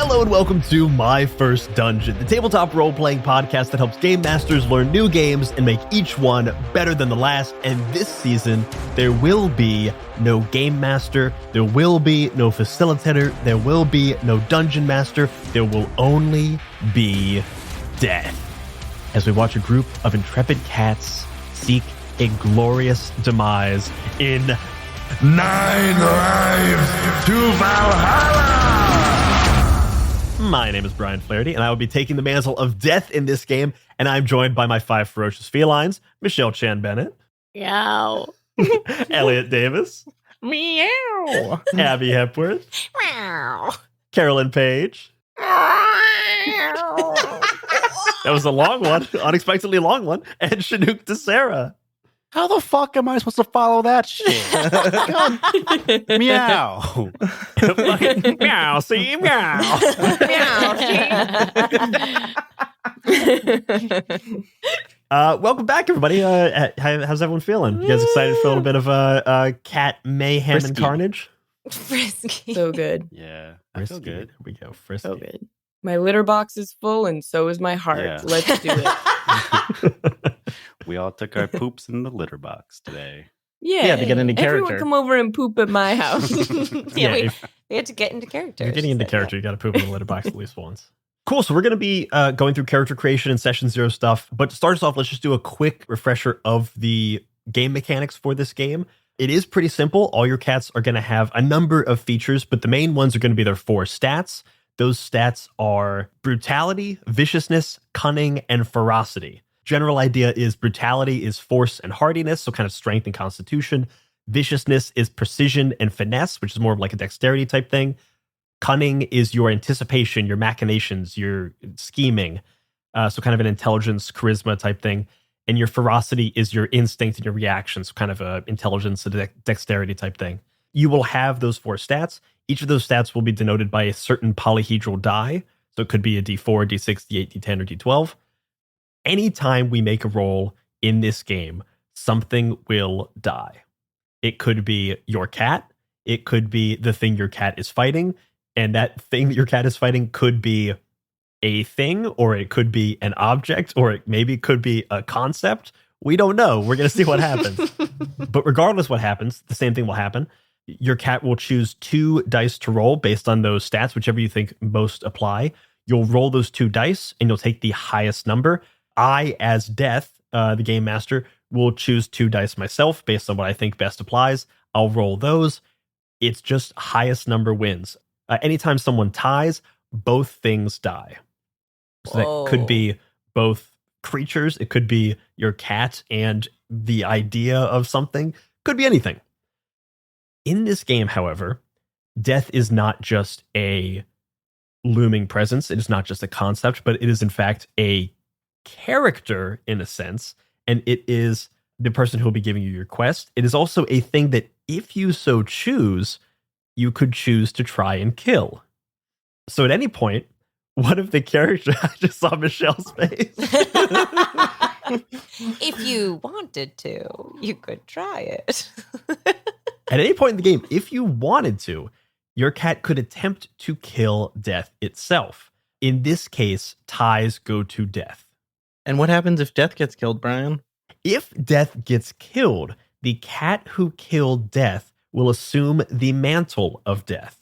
Hello and welcome to My First Dungeon, the tabletop role-playing podcast that helps game masters learn new games and make each one better than the last. And this season, there will be no game master, there will be no facilitator, there will be no dungeon master, there will only be death. As we watch a group of intrepid cats seek a glorious demise in 9 Lives to Valhalla! My name is Brian Flaherty, and I will be taking the mantle of death in this game, and I'm joined by my 5 ferocious felines, Michelle Chan Bennett. Meow. Elliot Davis. Meow. Abby Hepworth. Meow. Carolyn Page. That was a long one, unexpectedly long one, and Chinook DeSera. How the fuck am I supposed to follow that shit? Meow. Meow, see? Meow. Welcome back, everybody. How's everyone feeling? You guys excited for a little bit of cat mayhem Frisky. and carnage? Frisky. So good. Yeah, I feel good. Here we go. Frisky. So good. My litter box is full and so is my heart. Yeah. Let's do it. We all took our poops in the litter box today. Yeah. to get into Everyone character. come over and poop at my house. Yeah, if we had to get into character. you're getting into character, you got to poop in the litter box at least once. Cool. So we're going to be going through character creation and session 0 stuff. But to start us off, let's just do a quick refresher of the game mechanics for this game. It is pretty simple. All your cats are going to have a number of features, but the main ones are going to be their 4 stats. Those stats are brutality, viciousness, cunning, and ferocity. General idea is brutality is force and hardiness, so kind of strength and constitution. Viciousness is precision and finesse, which is more of like a dexterity type thing. Cunning is your anticipation, your machinations, your scheming. So kind of an intelligence, charisma type thing. And your ferocity is your instinct and your reactions, so kind of a intelligence, a dexterity type thing. You will have those 4 stats. Each of those stats will be denoted by a certain polyhedral die. So it could be a D4, D6, D8, D10, or D12. Anytime we make a roll in this game, something will die. It could be your cat. It could be the thing your cat is fighting. And that thing that your cat is fighting could be a thing, or it could be an object, or it maybe could be a concept. We don't know. We're going to see what happens. But regardless what happens, the same thing will happen. Your cat will choose 2 dice to roll based on those stats, whichever you think most apply. You'll roll those 2 dice, and you'll take the highest number. I, as Death, the game master, will choose 2 dice myself based on what I think best applies. I'll roll those. It's just highest number wins. Anytime someone ties, both things die. So that could be both creatures. It could be your cat and the idea of something. Could be anything. In this game, however, death is not just a looming presence. It is not just a concept, but it is in fact a character in a sense, and it is the person who will be giving you your quest. It is also a thing that if you so choose, you could choose to try and kill. So at any point, one of the characters, I just saw Michelle's face. If you wanted to, you could try it. At any point in the game, if you wanted to, your cat could attempt to kill death itself. In this case, ties go to death. And what happens if Death gets killed, Brian? If death gets killed, the cat who killed death will assume the mantle of death.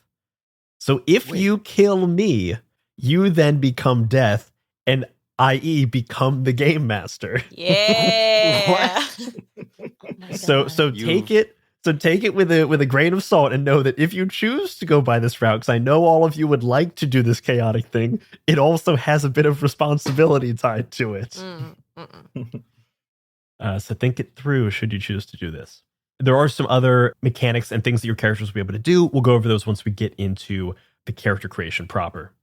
So if you kill me, you then become death, and i.e. become the game master. Yeah. So take it. So take it with a grain of salt and know that if you choose to go by this route, because I know all of you would like to do this chaotic thing, it also has a bit of responsibility tied to it. So think it through should you choose to do this. There are some other mechanics and things that your characters will be able to do. We'll go over those once we get into the character creation proper.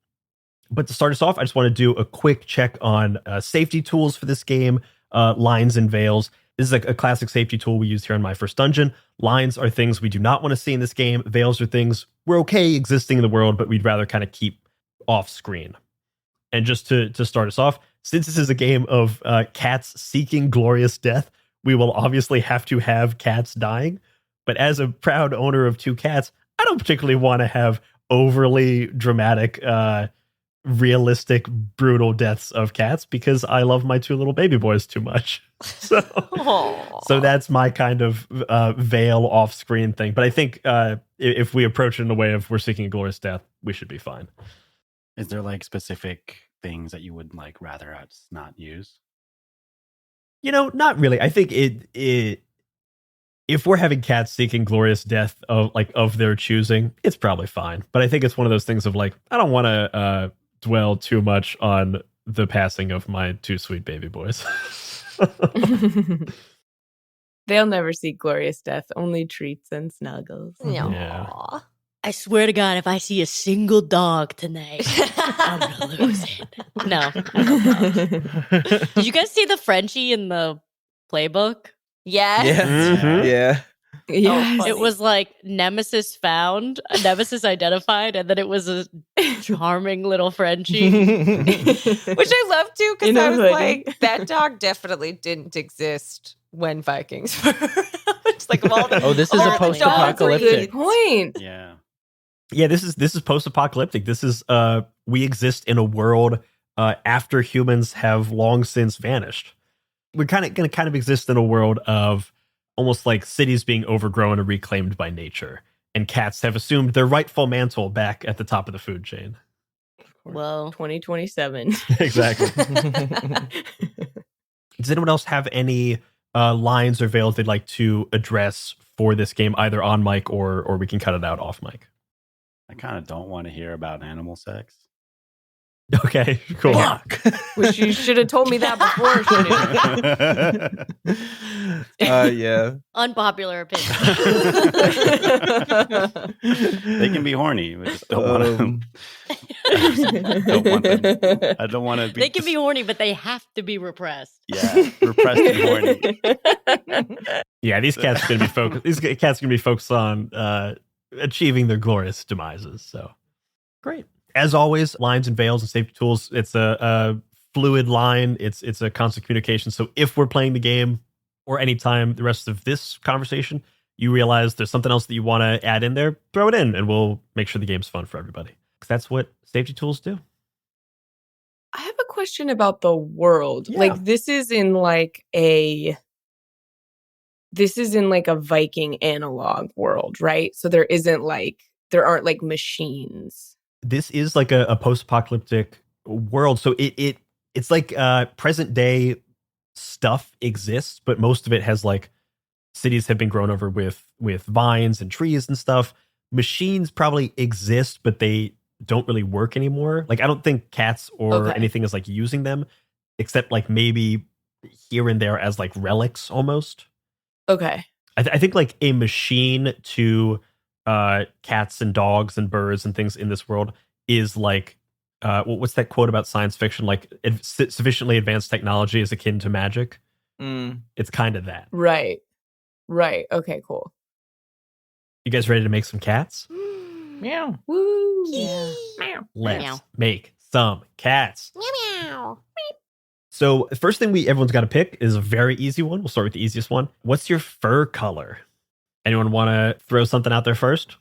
But to start us off, I just want to do a quick check on safety tools for this game, lines and veils. This is a classic safety tool we use here in My First Dungeon. Lines are things we do not want to see in this game. Veils are things we're okay existing in the world, but we'd rather kind of keep off screen. And just to start us off, since this is a game of cats seeking glorious death, we will obviously have to have cats dying. But as a proud owner of 2 cats, I don't particularly want to have overly dramatic, realistic, brutal deaths of cats because I love my 2 little baby boys too much. So, so that's my kind of veil off-screen thing. But I think if we approach it in a way of we're seeking a glorious death, we should be fine. Is there like specific things that you would like rather us not use? Not really. I think it if we're having cats seeking glorious death of their choosing, it's probably fine. But I think it's one of those things of like, I don't want to dwell too much on the passing of my 2 sweet baby boys. They'll never see glorious death, only treats and snuggles. Yeah. I swear to God, if I see a single dog tonight, I'm gonna lose it. No, I don't know. Did you guys see the Frenchie in the playbook? Yes. Yeah. Yes. funny. It was like Nemesis found, Nemesis identified, and then it was a charming little Frenchie. Which I love too, because In a I was hoodie. like, that dog definitely didn't exist when Vikings were around. It's like of all the, Oh, this of is all a the post-apocalyptic. dogs Good point. Yeah. Yeah, this is post-apocalyptic. This is we exist in a world after humans have long since vanished. We're going to kind of exist in a world of almost like cities being overgrown and reclaimed by nature, and cats have assumed their rightful mantle back at the top of the food chain. Well, 2027. Exactly. Does anyone else have any lines or veils they'd like to address for this game, either on mic or we can cut it out off mic? I kind of don't want to hear about animal sex. Okay, cool. Fuck. Which you should have told me that before. Yeah. unpopular opinion. They can be horny. We just don't want Um, don't want them. I don't want to be. They can be horny, but they have to be repressed. Yeah, repressed and horny. Yeah, these cats are going to be focused. These cats are going to be focused on achieving their glorious demises. So great. As always, lines and veils and safety tools. It's a fluid line. It's a constant communication. So if we're playing the game or anytime the rest of this conversation, you realize there's something else that you want to add in there, throw it in, and we'll make sure the game's fun for everybody. Because that's what safety tools do. I have a question about the world. Yeah. Like this is in like a Viking analog world, right? So there aren't like machines. This is like a post-apocalyptic world. So it's like present day stuff exists, but most of it has like cities have been grown over with vines and trees and stuff. Machines probably exist, but they don't really work anymore. Like I don't think cats or anything is like using them, except like maybe here and there as like relics almost. Okay. I think like a machine to cats and dogs and birds and things in this world is like what's that quote about science fiction? Like sufficiently advanced technology is akin to magic. It's kind of that. Right. Okay, cool. You guys ready to make some cats? Meow. Woo. Yeah. Let's Meow. make some cats. Meow. So the first thing everyone's got to pick is a very easy one. We'll start with the easiest one. What's your fur color? Anyone want to throw something out there first?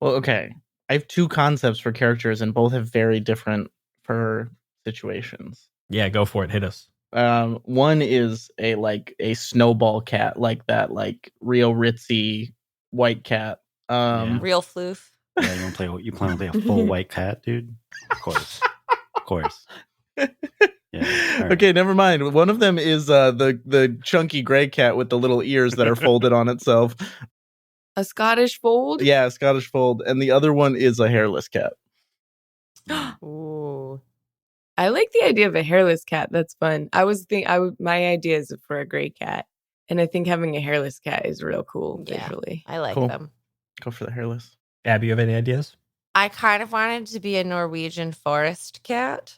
Well, okay. I have 2 concepts for characters, and both have very different fur situations. Yeah, go for it. Hit us. One is a snowball cat, like that, like real ritzy white cat. Yeah. Real floof. Yeah, you plan to play a full white cat, dude? Of course. Yeah. All right. Okay, never mind. One of them is the chunky gray cat with the little ears that are folded on itself. A Scottish fold? Yeah, Scottish fold. And the other one is a hairless cat. Ooh. I like the idea of a hairless cat. That's fun. My idea is for a gray cat. And I think having a hairless cat is real cool Yeah. visually. I like Cool. them. Go for the hairless. Abby, you have any ideas? I kind of wanted to be a Norwegian forest cat.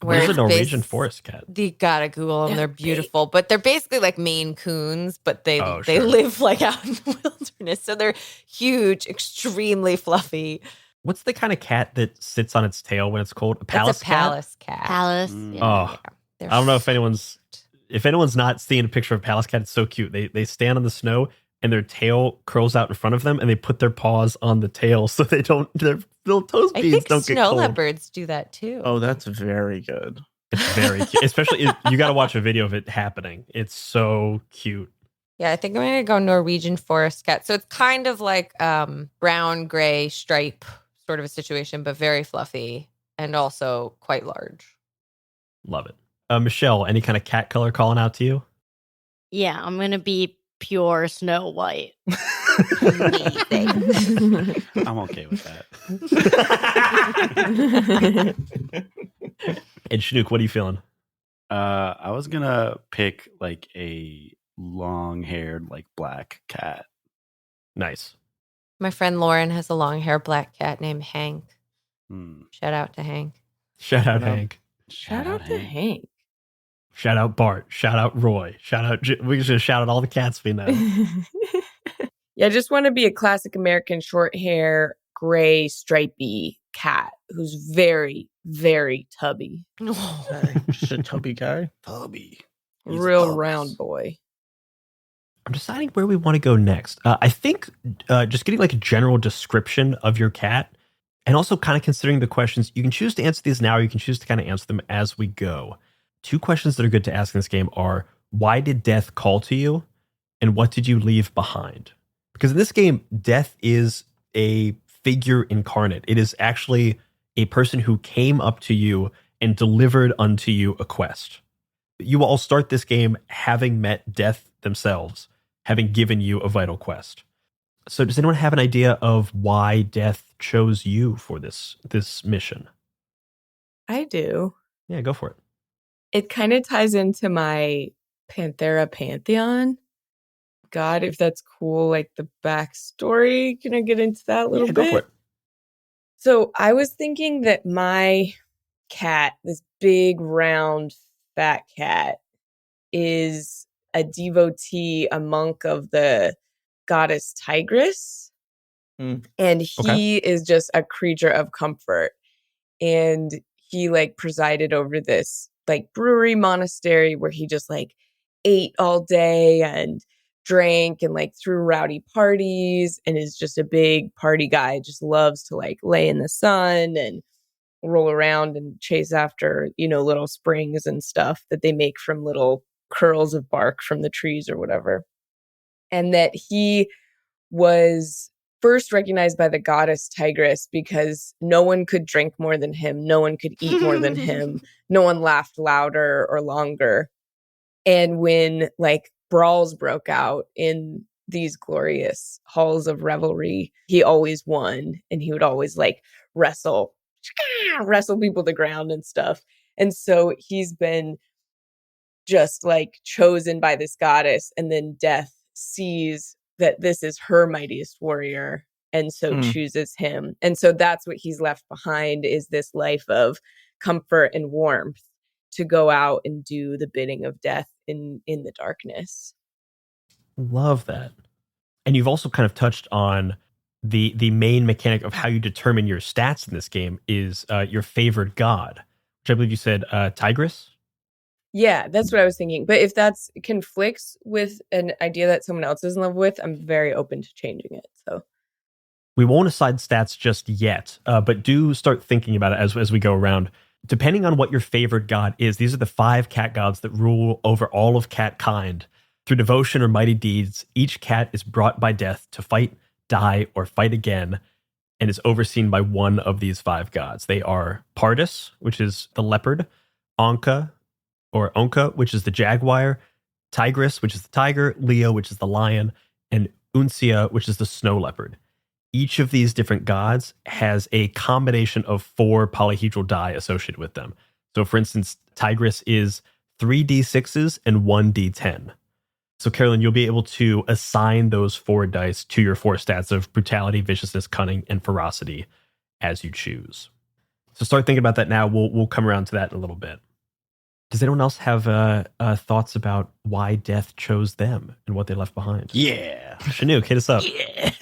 Where's a it's Norwegian forest cat? You gotta Google them. They're They're beautiful, but they're basically like Maine Coons, but they Oh, sure. live like out in the wilderness. So they're huge, extremely fluffy. What's the kind of cat that sits on its tail when it's cold? A palace It's a palace cat. Palace. Mm. Yeah. Oh, They're I don't know if anyone's not seeing a picture of a palace cat. It's so cute. They stand on the snow and their tail curls out in front of them, and they put their paws on the tail so their little toes I beads think don't get snow cold. leopards do that too. Oh, that's very good. It's very cute. Especially, you got to watch a video of it happening. It's so cute. Yeah, I think I'm going to go Norwegian forest cat. So it's kind of like brown, gray stripe sort of a situation, but very fluffy and also quite large. Love it. Michelle, any kind of cat color calling out to you? Yeah, I'm gonna be pure Snow White. Amazing. I'm okay with that. And Chinook, what are you feeling? I was gonna pick like a long-haired, like black cat. Nice. My friend Lauren has a long hair black cat named Hank. Shout out to Hank. Shout out Shout out. Hank. Shout out to Hank. Shout out Bart. Shout out Roy. Shout out. We should shout out all the cats we know. Yeah, I just want to be a classic American short hair, gray, stripy cat who's very, very tubby. Just a tubby guy. Tubby. He's Real tubs. round boy. I'm deciding where we want to go next. I think just getting like a general description of your cat and also kind of considering the questions. You can choose to answer these now or you can choose to kind of answer them as we go. 2 questions that are good to ask in this game are, why did death call to you? And what did you leave behind? Because in this game, death is a figure incarnate. It is actually a person who came up to you and delivered unto you a quest. You will all start this game having met death themselves, having given you a vital quest. So does anyone have an idea of why death chose you for this mission? I do. Yeah, go for it. It kind of ties into my Panthera Pantheon. God, if that's cool, like the backstory. Can I get into that a little bit? Go for it. So I was thinking that my cat, this big, round, fat cat, is a devotee, a monk of the goddess Tigress. And he is just a creature of comfort. And he like presided over this like brewery monastery where he just like ate all day and drank and like threw rowdy parties and is just a big party guy. Just loves to like lay in the sun and roll around and chase after, little springs and stuff that they make from little curls of bark from the trees or whatever. And that he was first recognized by the goddess Tigress because no one could drink more than him. No one could eat more than him. No one laughed louder or longer. And when like brawls broke out in these glorious halls of revelry, he always won. And he would always like wrestle people to the ground and stuff. And so he's been just like chosen by this goddess, and then death sees that this is her mightiest warrior and so chooses him. And so that's what he's left behind, is this life of comfort and warmth to go out and do the bidding of death in the darkness. Love that. And you've also kind of touched on the main mechanic of how you determine your stats in this game is your favored god, which I believe you said Tigress. Yeah, that's what I was thinking. But if that's conflicts with an idea that someone else is in love with, I'm very open to changing it. So we won't assign stats just yet, but do start thinking about it as we go around. Depending on what your favorite god is, these are the 5 cat gods that rule over all of cat kind. Through devotion or mighty deeds, each cat is brought by death to fight, die, or fight again, and is overseen by one of these 5 gods. They are Pardus, which is the leopard, Onka, which is the jaguar, Tigress, which is the tiger, Leo, which is the lion, and Uncia, which is the snow leopard. Each of these different gods has a combination of 4 polyhedral die associated with them. So for instance, Tigress is 3 d6s and 1 d10. So Carolyn, you'll be able to assign those 4 dice to your 4 stats of brutality, viciousness, cunning, and ferocity as you choose. So start thinking about that now. We'll come around to that in a little bit. Does anyone else have thoughts about why death chose them and what they left behind? Yeah. Chinook, hit us up. Yeah.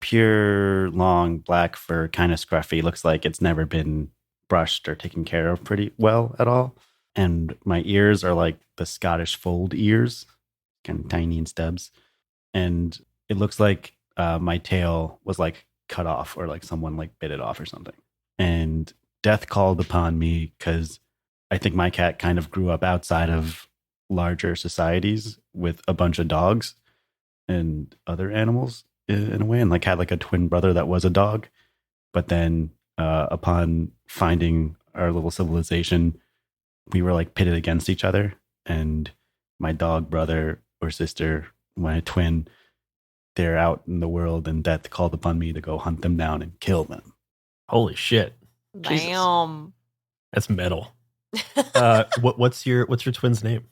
Pure, long, black fur, kind of scruffy. Looks like it's never been brushed or taken care of pretty well at all. And my ears are like the Scottish fold ears, kind of tiny and stubs. and it looks like my tail was like cut off, or like someone like bit it off or something. And death called upon me because I think my cat kind of grew up outside of larger societies with a bunch of dogs and other animals in a way, and like had like a twin brother that was a dog. But then upon finding our little civilization, we were like pitted against each other, and my dog brother or sister, my twin, they're out in the world, and death called upon me to go hunt them down and kill them. Holy shit. Jesus. Damn. That's metal. What's your twin's name?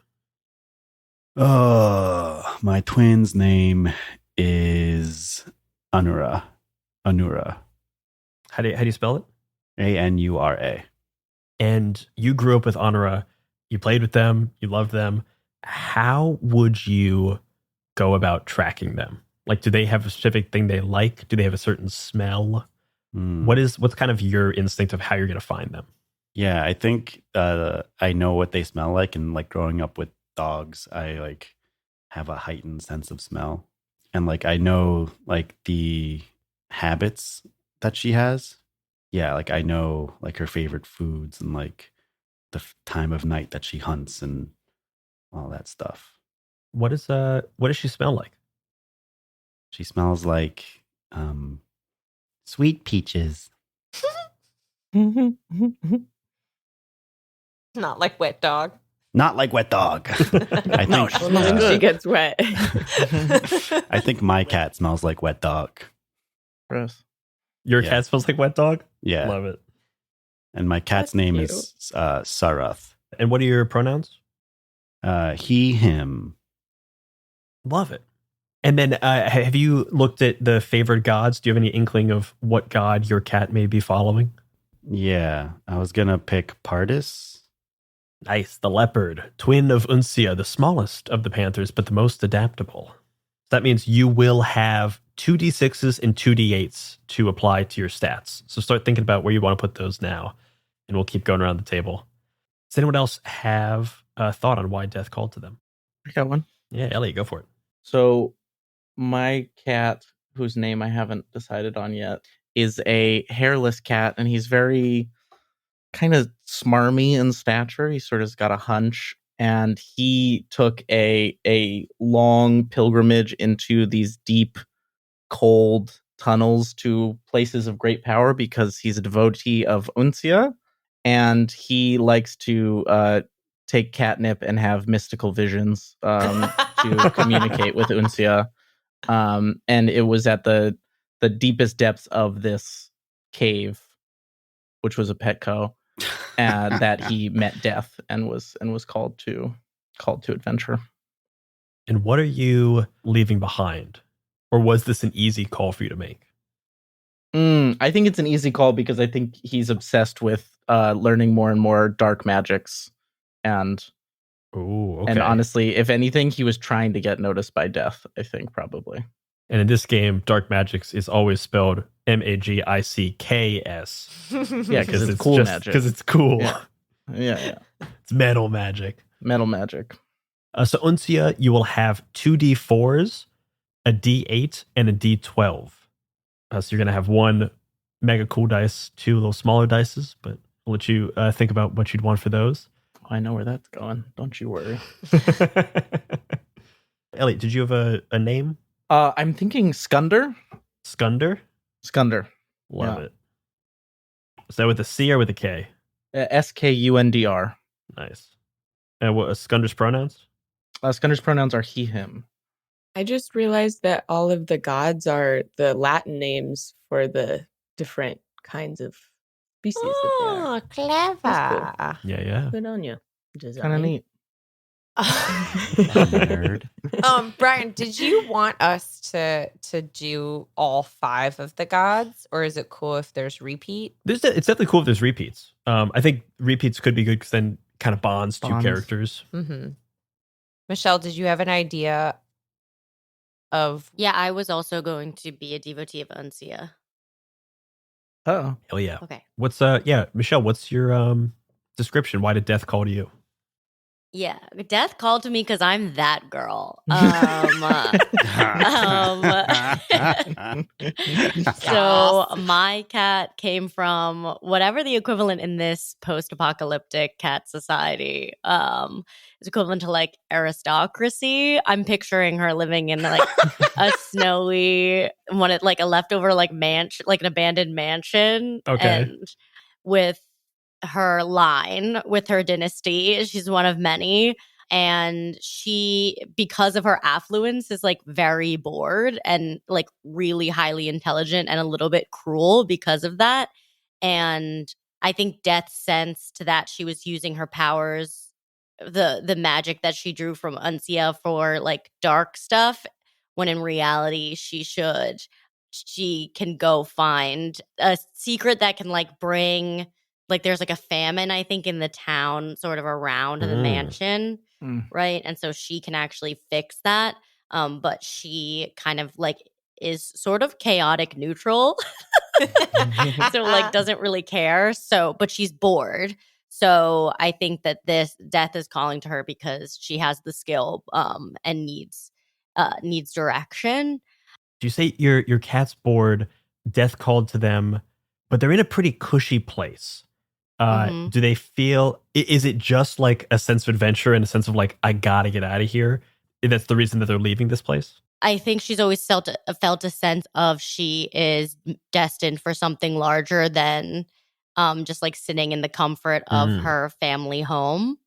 Oh, my twin's name is Anura. How do you spell it? Anura. And you grew up with Honora. You played with them. You loved them. How would you go about tracking them? Like, do they have a specific thing they like? Do they have a certain smell? What's kind of your instinct of how you're going to find them? Yeah, I think I know what they smell like, and like growing up with dogs, I like have a heightened sense of smell, and like I know like the habits that she has. Yeah, like I know like her favorite foods and like the time of night that she hunts and all that stuff. What does she smell like? She smells like sweet peaches. Not like wet dog. Not like wet dog. I No, think she Well, then she good. gets wet. I think my cat smells like wet dog. Gross. Your Yeah. cat smells like wet dog? Yeah. Love it. And my cat's That's name cute. is Sarath. And what are your pronouns? He, him. Love it. And then have you looked at the favored gods? Do you have any inkling of what god your cat may be following? Yeah, I was gonna pick Pardis. Nice. The leopard, twin of Uncia, the smallest of the panthers, but the most adaptable. That means you will have 2d6s and 2d8s to apply to your stats. So start thinking about where you want to put those now, and we'll keep going around the table. Does anyone else have a thought on why death called to them? I got one. Yeah, Elliot, go for it. So my cat, whose name I haven't decided on yet, is a hairless cat, and he's very kind of smarmy in stature. He sort of got a hunch, and he took a long pilgrimage into these deep, cold tunnels to places of great power because he's a devotee of Uncia, and he likes to take catnip and have mystical visions to communicate with Uncia. And it was at the deepest depths of this cave, which was a Petco, that he met death and was called to adventure. And what are you leaving behind? Or was this an easy call for you to make? I think it's an easy call because I think he's obsessed with learning more and more dark magics, and Oh, okay. and honestly, if anything, he was trying to get noticed by death. I think probably. And in this game, dark magics is always spelled Magicks. Yeah, because it's cool magic. Because it's cool. Yeah. It's metal magic. Metal magic. So Uncia, you will have 2d4s, a d8, and a d12. So you're going to have one mega cool dice, two little smaller dices, but I'll let you think about what you'd want for those. I know where that's going. Don't you worry. Elliot, did you have a name? I'm thinking Skunder. Skunder? Skunder. Love Yeah. it. Is that with a C or with a K? Skundr. Nice. And what Skunder's pronouns? Skunder's pronouns are he, him. I just realized that all of the gods are the Latin names for the different kinds of species that they are. Oh, clever. Yeah. Good on you. Kind of neat. Nerd. Brian, did you want us to do all 5 of the gods, or is it cool if there's repeat? It's definitely cool if there's repeats. I think repeats could be good because then kind of bonds two Bonds. characters. Mm-hmm. Michelle, did you have an idea of? Yeah, I was also going to be a devotee of Uncia. Oh, Hell yeah. Okay. What's Michelle, what's your description? Why did death call to you? Yeah, Death called to me because I'm that girl. So my cat came from whatever the equivalent in this post-apocalyptic cat society is equivalent to like aristocracy. I'm picturing her living in like a snowy like a leftover like mansion, like an abandoned mansion, Okay. and with her line, with her dynasty. She's one of many. And she, because of her affluence, is like very bored and like really highly intelligent and a little bit cruel because of that. And I think Death sensed that she was using her powers, the magic that she drew from Uncia for like dark stuff, when in reality she can go find a secret that can like bring, like there's like a famine, I think, in the town sort of around the mansion, right? And so she can actually fix that. But she kind of like is sort of chaotic neutral. So like doesn't really care. So, but she's bored. So I think that this Death is calling to her because she has the skill and needs direction. Do you say your cat's bored? Death called to them, but they're in a pretty cushy place. Do they feel? Is it just like a sense of adventure and a sense of like I gotta get out of here? That's the reason that they're leaving this place. I think she's always felt a sense of she is destined for something larger than just like sitting in the comfort of her family home,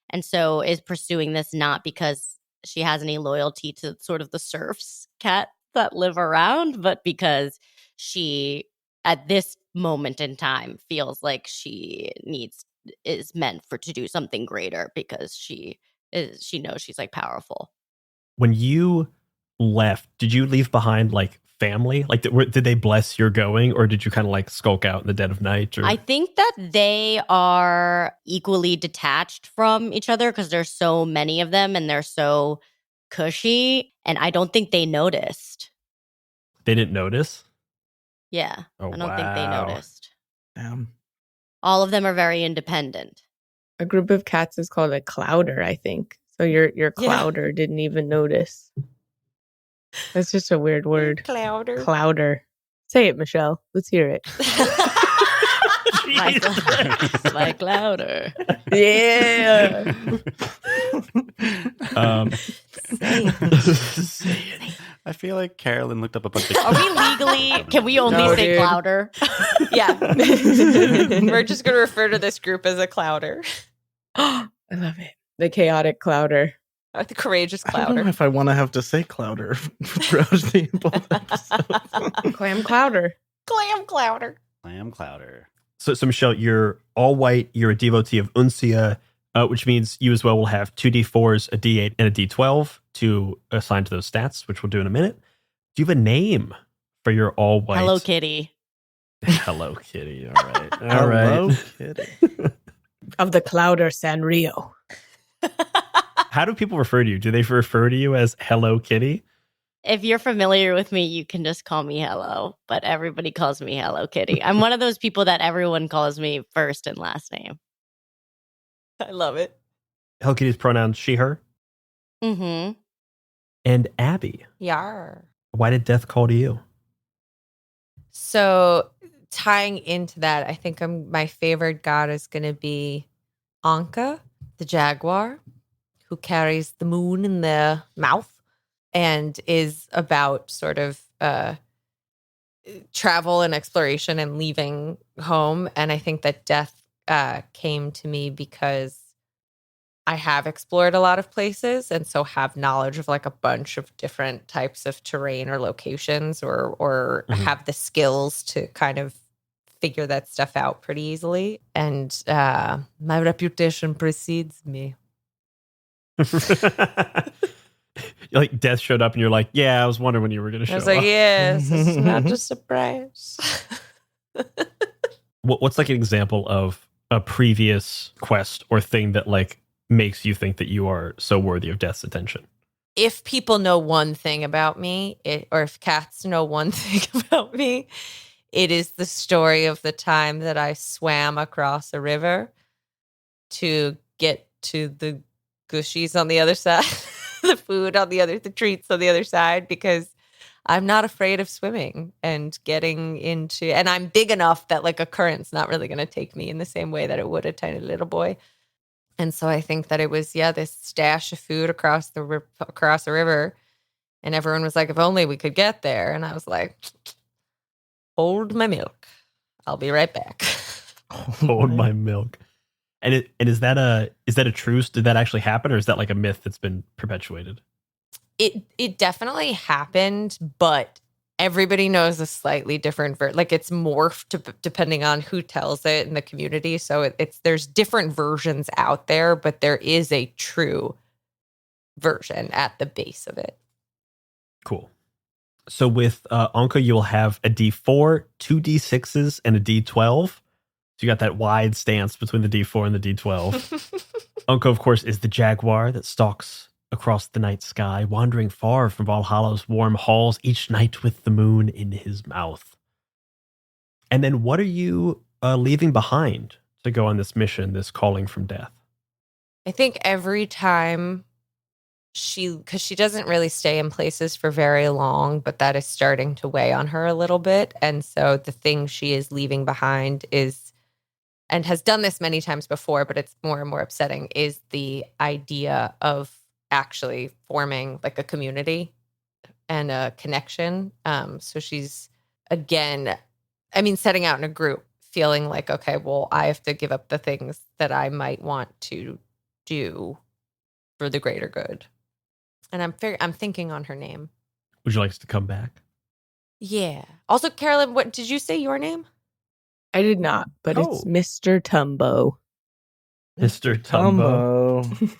and so is pursuing this not because she has any loyalty to sort of the serfs cat that live around, but because she, at this moment in time, feels like she is meant to do something greater because she knows she's like powerful. When you left, did you leave behind like family? Like did they bless your going, or did you kind of like skulk out in the dead of night? Or? I think that they are equally detached from each other because there's so many of them and they're so cushy, and I don't think they noticed. They didn't notice? Yeah. Oh, I don't think they wow. noticed. Damn. All of them are very independent. A group of cats is called a clouder, I think. So your clouder didn't even notice. That's just a weird word. Clouder. Clouder. Say it, Michelle. Let's hear it. My clouder. Yeah. I feel like Carolyn looked up a bunch of. Are we legally? Can we only No, say dude. clouder? Yeah. We're just going to refer to this group as a clouder. I love it. The chaotic clouder. The courageous I don't know clouder. if I want to have to say clouder throughout the both episodes. Clam clouder. Clam clouder. Lamb Clouder. So Michelle, you're all white. You're a devotee of Uncia, which means you as well will have 2d4s, a d8, and a d12 to assign to those stats, which we'll do in a minute. Do you have a name for your all white? Hello Kitty. Hello Kitty. All right. All Hello, right. Kitty. Of the clouder Sanrio. How do people refer to you? Do they refer to you as Hello Kitty? If you're familiar with me, you can just call me Hello, but everybody calls me Hello Kitty. I'm one of those people that everyone calls me first and last name. I love it. Hello Kitty's pronouns she, her. Mm-hmm. And Abby, Yar. why did Death call to you? So tying into that, I think my favorite god is going to be Anka, the jaguar, who carries the moon in their mouth and is about sort of travel and exploration and leaving home. And I think that Death came to me because I have explored a lot of places and so have knowledge of like a bunch of different types of terrain or locations or have the skills to kind of figure that stuff out pretty easily. And my reputation precedes me. Like Death showed up and you're like, yeah, I was wondering when you were going to show I was like, up. yes, it's not a surprise. What's like an example of a previous quest or thing that like makes you think that you are so worthy of Death's attention? If people know one thing about me, or if cats know one thing about me, it is the story of the time that I swam across a river to get to the squishies on the other side, the treats on the other side, because I'm not afraid of swimming and getting into, and I'm big enough that like a current's not really going to take me in the same way that it would a tiny little boy. And so I think that it was, this stash of food across the river. And everyone was like, if only we could get there. And I was like, hold my milk. I'll be right back. Hold my milk. And is that a truce? Did that actually happen, or is that like a myth that's been perpetuated? It definitely happened, but everybody knows a slightly different like it's morphed depending on who tells it in the community. So there's different versions out there, but there is a true version at the base of it. Cool. So with Anka, you'll have a D4, 2 D6s, and a D12. So you got that wide stance between the D4 and the D12. Anka, of course, is the jaguar that stalks across the night sky, wandering far from Valhalla's warm halls each night with the moon in his mouth. And then what are you leaving behind to go on this mission, this calling from death? I think every time because she doesn't really stay in places for very long, but that is starting to weigh on her a little bit. And so the thing she is leaving behind is, and has done this many times before, but it's more and more upsetting, is the idea of actually forming like a community and a connection. So she's, again, setting out in a group, feeling like, okay, well, I have to give up the things that I might want to do for the greater good. And I'm thinking on her name. Would you like us to come back? Yeah. Also, Carolyn, what did you say your name? I did not, but it's Mr. Tumbo. Mr. Tumbo.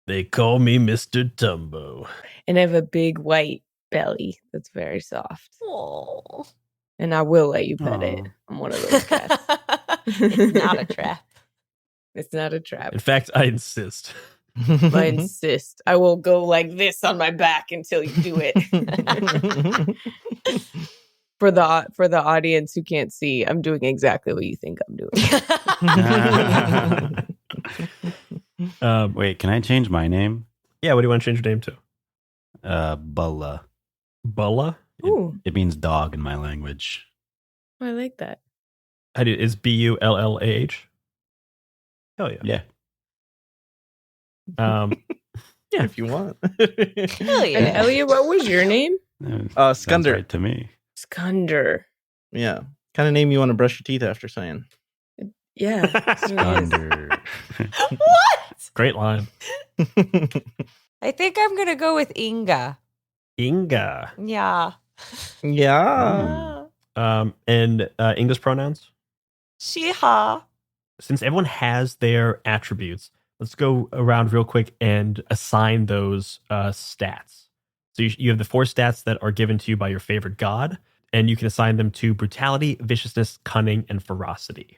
They call me Mr. Tumbo. And I have a big white belly that's very soft. Oh. And I will let you pet it. I'm one of those cats. It's not a trap. It's not a trap. In fact, I insist. I insist. I will go like this on my back until you do it. For the audience who can't see, I'm doing exactly what you think I'm doing. Wait, can I change my name? Yeah, what do you want to change your name to? Bulla. Bulla? It means dog in my language. I like that. Is Bullah? Hell yeah. Yeah. Yeah, if you want. Hell yeah. And Elliot, what was your name? Skunder. Right to me. Skunder. Yeah. Kind of name you want to brush your teeth after saying. Yeah. Skunder. What? Great line. I think I'm going to go with Inga. Inga. Yeah. Yeah. And Inga's pronouns? She, her. Since everyone has their attributes, let's go around real quick and assign those stats. So you have the 4 stats that are given to you by your favorite god, and you can assign them to brutality, viciousness, cunning, and ferocity.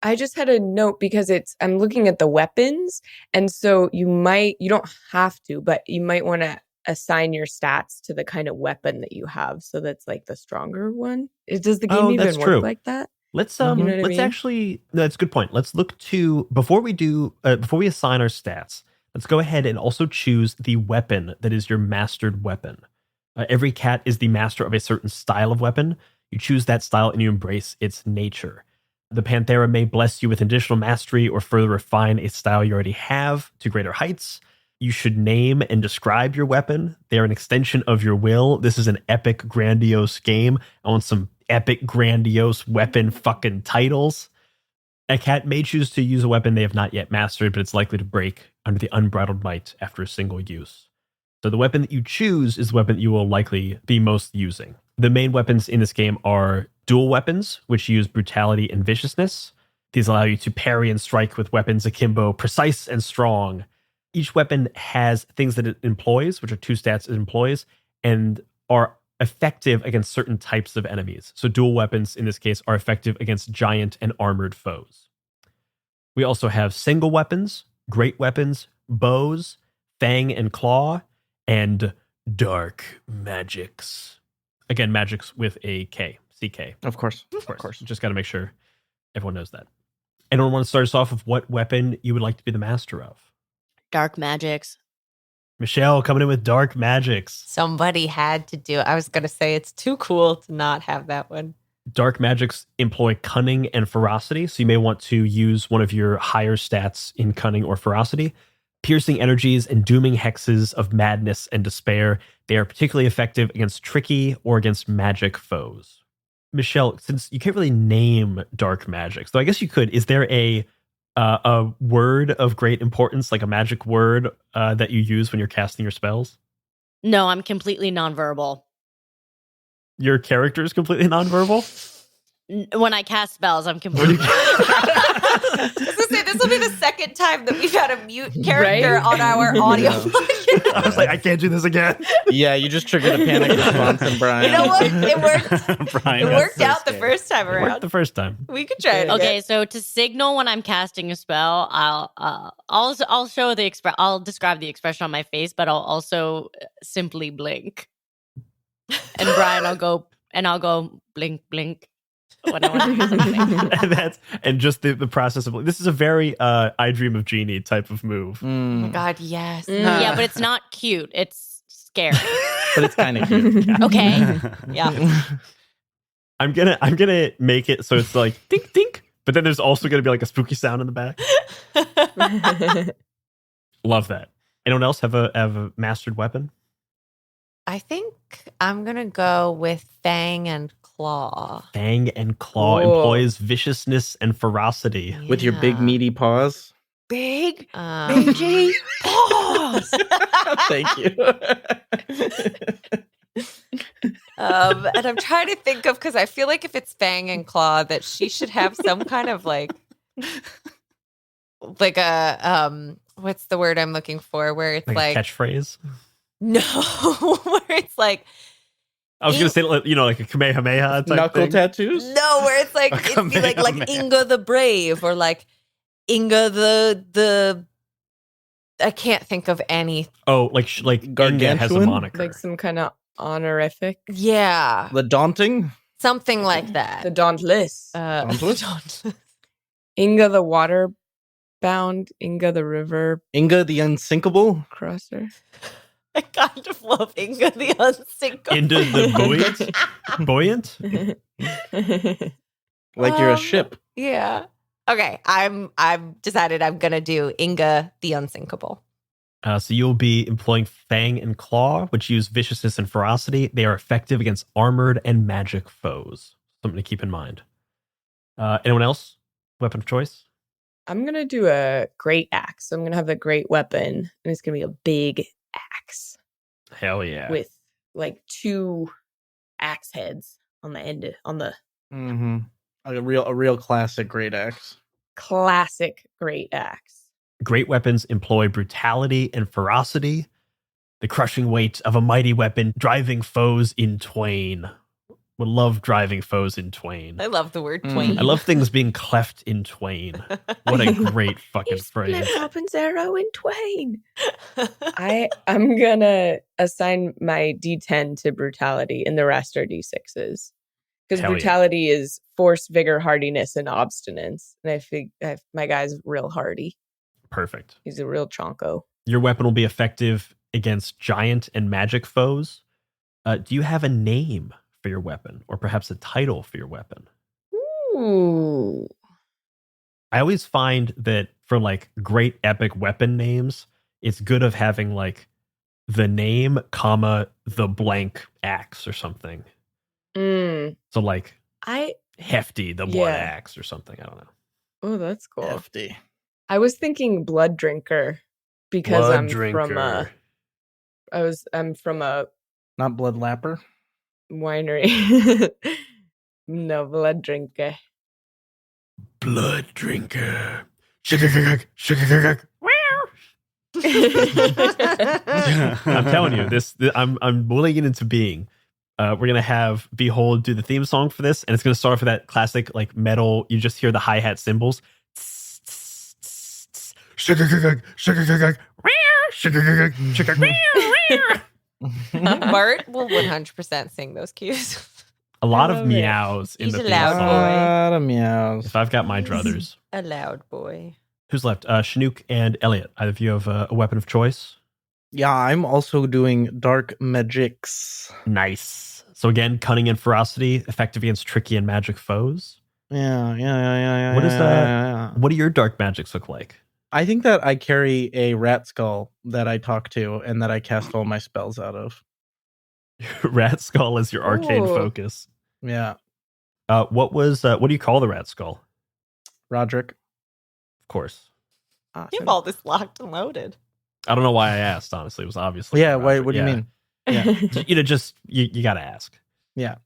I just had a note because I'm looking at the weapons, and so you don't have to, but you might want to assign your stats to the kind of weapon that you have, so that's like the stronger one. Does the game even work like that? Let's You know what I let's mean? actually, no, that's a good point. Let's look to, before we assign our stats, let's go ahead and also choose the weapon that is your mastered weapon. Every cat is the master of a certain style of weapon. You choose that style and you embrace its nature. The Panthera may bless you with additional mastery or further refine a style you already have to greater heights. You should name and describe your weapon. They're an extension of your will. This is an epic, grandiose game. I want some epic, grandiose weapon fucking titles. A cat may choose to use a weapon they have not yet mastered, but it's likely to break under the unbridled might after a single use. So the weapon that you choose is the weapon that you will likely be most using. The main weapons in this game are dual weapons, which use brutality and viciousness. These allow you to parry and strike with weapons akimbo, precise and strong. Each weapon has things that it employs, which are 2 stats it employs, and are effective against certain types of enemies. So dual weapons in this case are effective against giant and armored foes. We also have single weapons, great weapons, bows, fang and claw, and dark magics. Again, magics with a K, CK. Of course. Of course. Just got to make sure everyone knows that. Anyone want to start us off with what weapon you would like to be the master of? Dark magics. Michelle coming in with dark magics. Somebody had to do it. I was going to say it's too cool to not have that one. Dark magics employ cunning and ferocity, so you may want to use one of your higher stats in cunning or ferocity. Piercing energies and dooming hexes of madness and despair. They are particularly effective against tricky or against magic foes. Michelle, since you can't really name dark magics, though I guess you could, is there a word of great importance, like a magic word that you use when you're casting your spells? No, I'm completely nonverbal. Your character is completely nonverbal? When I cast spells, I'm completely. I was going to say, this will be the second time that we've had a mute character on our audio. I was like, I can't do this again. Yeah, you just triggered a panic response in Brian. You know what? It worked. Brian It got worked so out the scared. first time It worked around. the first time. We could try it again. Okay, so to signal when I'm casting a spell, I'll show the I'll describe the expression on my face, but I'll also simply blink. And Brian, I'll go blink, blink when I want to do something. and just the process of this is a very I Dream of Genie type of move. Oh my God, yes. Yeah, but it's not cute. It's scary. But it's kind of cute. Okay. Yeah. I'm gonna make it so it's like dink dink, but then there's also gonna be like a spooky sound in the back. Love that. Anyone else have a mastered weapon? I think I'm going to go with Fang and Claw. Fang and Claw Whoa. employs viciousness and ferocity. With your big Yeah. meaty paws. Big, Um, mangy paws. Thank you. and I'm trying to think of, because I feel like if it's Fang and Claw, that she should have some kind of like a what's the word I'm looking for? Where it's Like like a catchphrase. no, where it's like I was gonna say like a Kamehameha type Knuckle thing. tattoos? no, where it's like it'd be like Inga the Brave or like Inga the. I can't think of any. Oh, like Inga has a Gargantuan? moniker. Like some kind of honorific. Yeah, The daunting? something like that. The Dauntless. Dauntless? Dauntless. Inga the water bound. Inga the river Inga the unsinkable? crosser. I kind of love Inga the Unsinkable. Into the buoyant. Like you're a ship. Yeah. Okay. I've decided I'm gonna do Inga the Unsinkable. So you'll be employing Fang and Claw, which use viciousness and ferocity. They are effective against armored and magic foes. Something to keep in mind. Anyone else? Weapon of choice? I'm gonna do a great axe. I'm gonna have the great weapon, and it's gonna be a big axe Hell yeah. with like 2 axe heads on the end on the Mm-hmm. Like a real classic great axe. classic great axe. Great weapons employ brutality and ferocity. The crushing weight of a mighty weapon driving foes in twain. Would love driving foes in twain. I love the word Mm. twain. I love things being cleft in twain. What a great fucking phrase. Robin's arrow in twain. I'm gonna assign my D10 to brutality, and the rest are D6s. Because Hell yeah. brutality is force, vigor, hardiness, and obstinance. And I think my guy's real hardy. Perfect. He's a real chonko. Your weapon will be effective against giant and magic foes. Do you have a name for your weapon, or perhaps a title for your weapon? Ooh. I always find that for like great epic weapon names, it's good of having like the name, comma, the blank axe or something. Mm. So like I Hefty, the blood Yeah. axe or something. I don't know. Oh, that's cool. Hefty. I was thinking blood drinker because Blood I'm drinker. from a Not blood lapper. winery. No, blood drinker. Blood drinker. I'm telling you, I'm willing it into being. We're gonna have Behold do the theme song for this, and it's gonna start off with that classic like metal. You just hear the hi-hat cymbals. Bart will 100% sing those cues. A lot of love it. meows in He's the a theme loud song. boy. lot of meows. If I've got my druthers. A loud boy. Who's left? Chinook and Elliot. Either of you have a weapon of choice? Yeah, I'm also doing dark magics. Nice. So again, cunning and ferocity, effective against tricky and magic foes. Yeah. What is that? Yeah. What do your dark magics look like? I think that I carry a rat skull that I talk to and that I cast all my spells out of. Rat skull is your arcane Ooh. focus. Yeah, What do you call the rat skull? Roderick. Of course. You Awesome. have all this locked and loaded. I don't know why I asked, honestly. It was obviously. Yeah, Roger. what do you mean? Yeah. You got to ask. Yeah.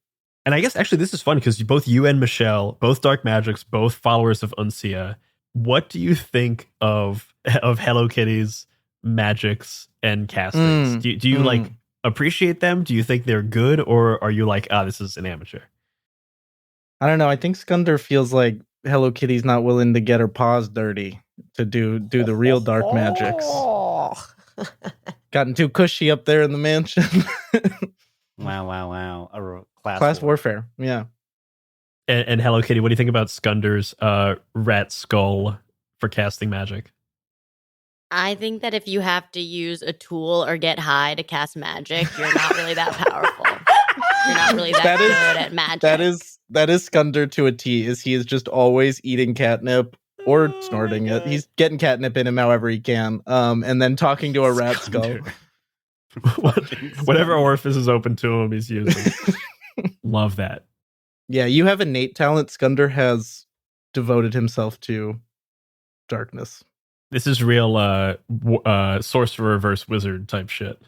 And I guess actually this is fun because both you and Michelle, both dark magics, both followers of Uncia. What do you think of Hello Kitty's magics and castings? Do you like appreciate them? Do you think they're good, or are you like, this is an amateur? I don't know. I think Skunder feels like Hello Kitty's not willing to get her paws dirty to do the real dark magics. Gotten too cushy up there in the mansion. Wow. Class warfare. Yeah. And Hello Kitty, what do you think about Skunder's rat skull for casting magic? I think that if you have to use a tool or get high to cast magic, you're not really that powerful. You're not really that good at magic. That is Skunder to a T. He is just always eating catnip or snorting it. He's getting catnip in him however he can. And then talking to a rat skull. Whatever orifice is open to him, he's using. Love that. Yeah, you have innate talent. Skunder has devoted himself to darkness. This is real sorcerer versus wizard type shit.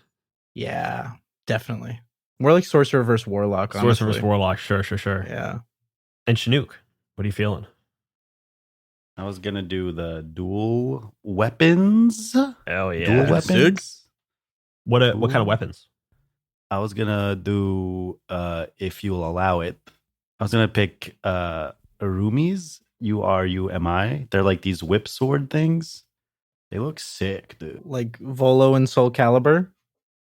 Yeah, definitely. More like sorcerer versus warlock. Honestly. Sorcerer versus warlock, sure. Yeah. And Chinook, what are you feeling? I was gonna do the dual weapons. Hell yeah. Dual weapons. What kind of weapons? I was gonna do, if you'll allow it, I was gonna pick Urumis. Urumi. They're like these whip sword things. They look sick, dude. Like Volo and Soul Calibur.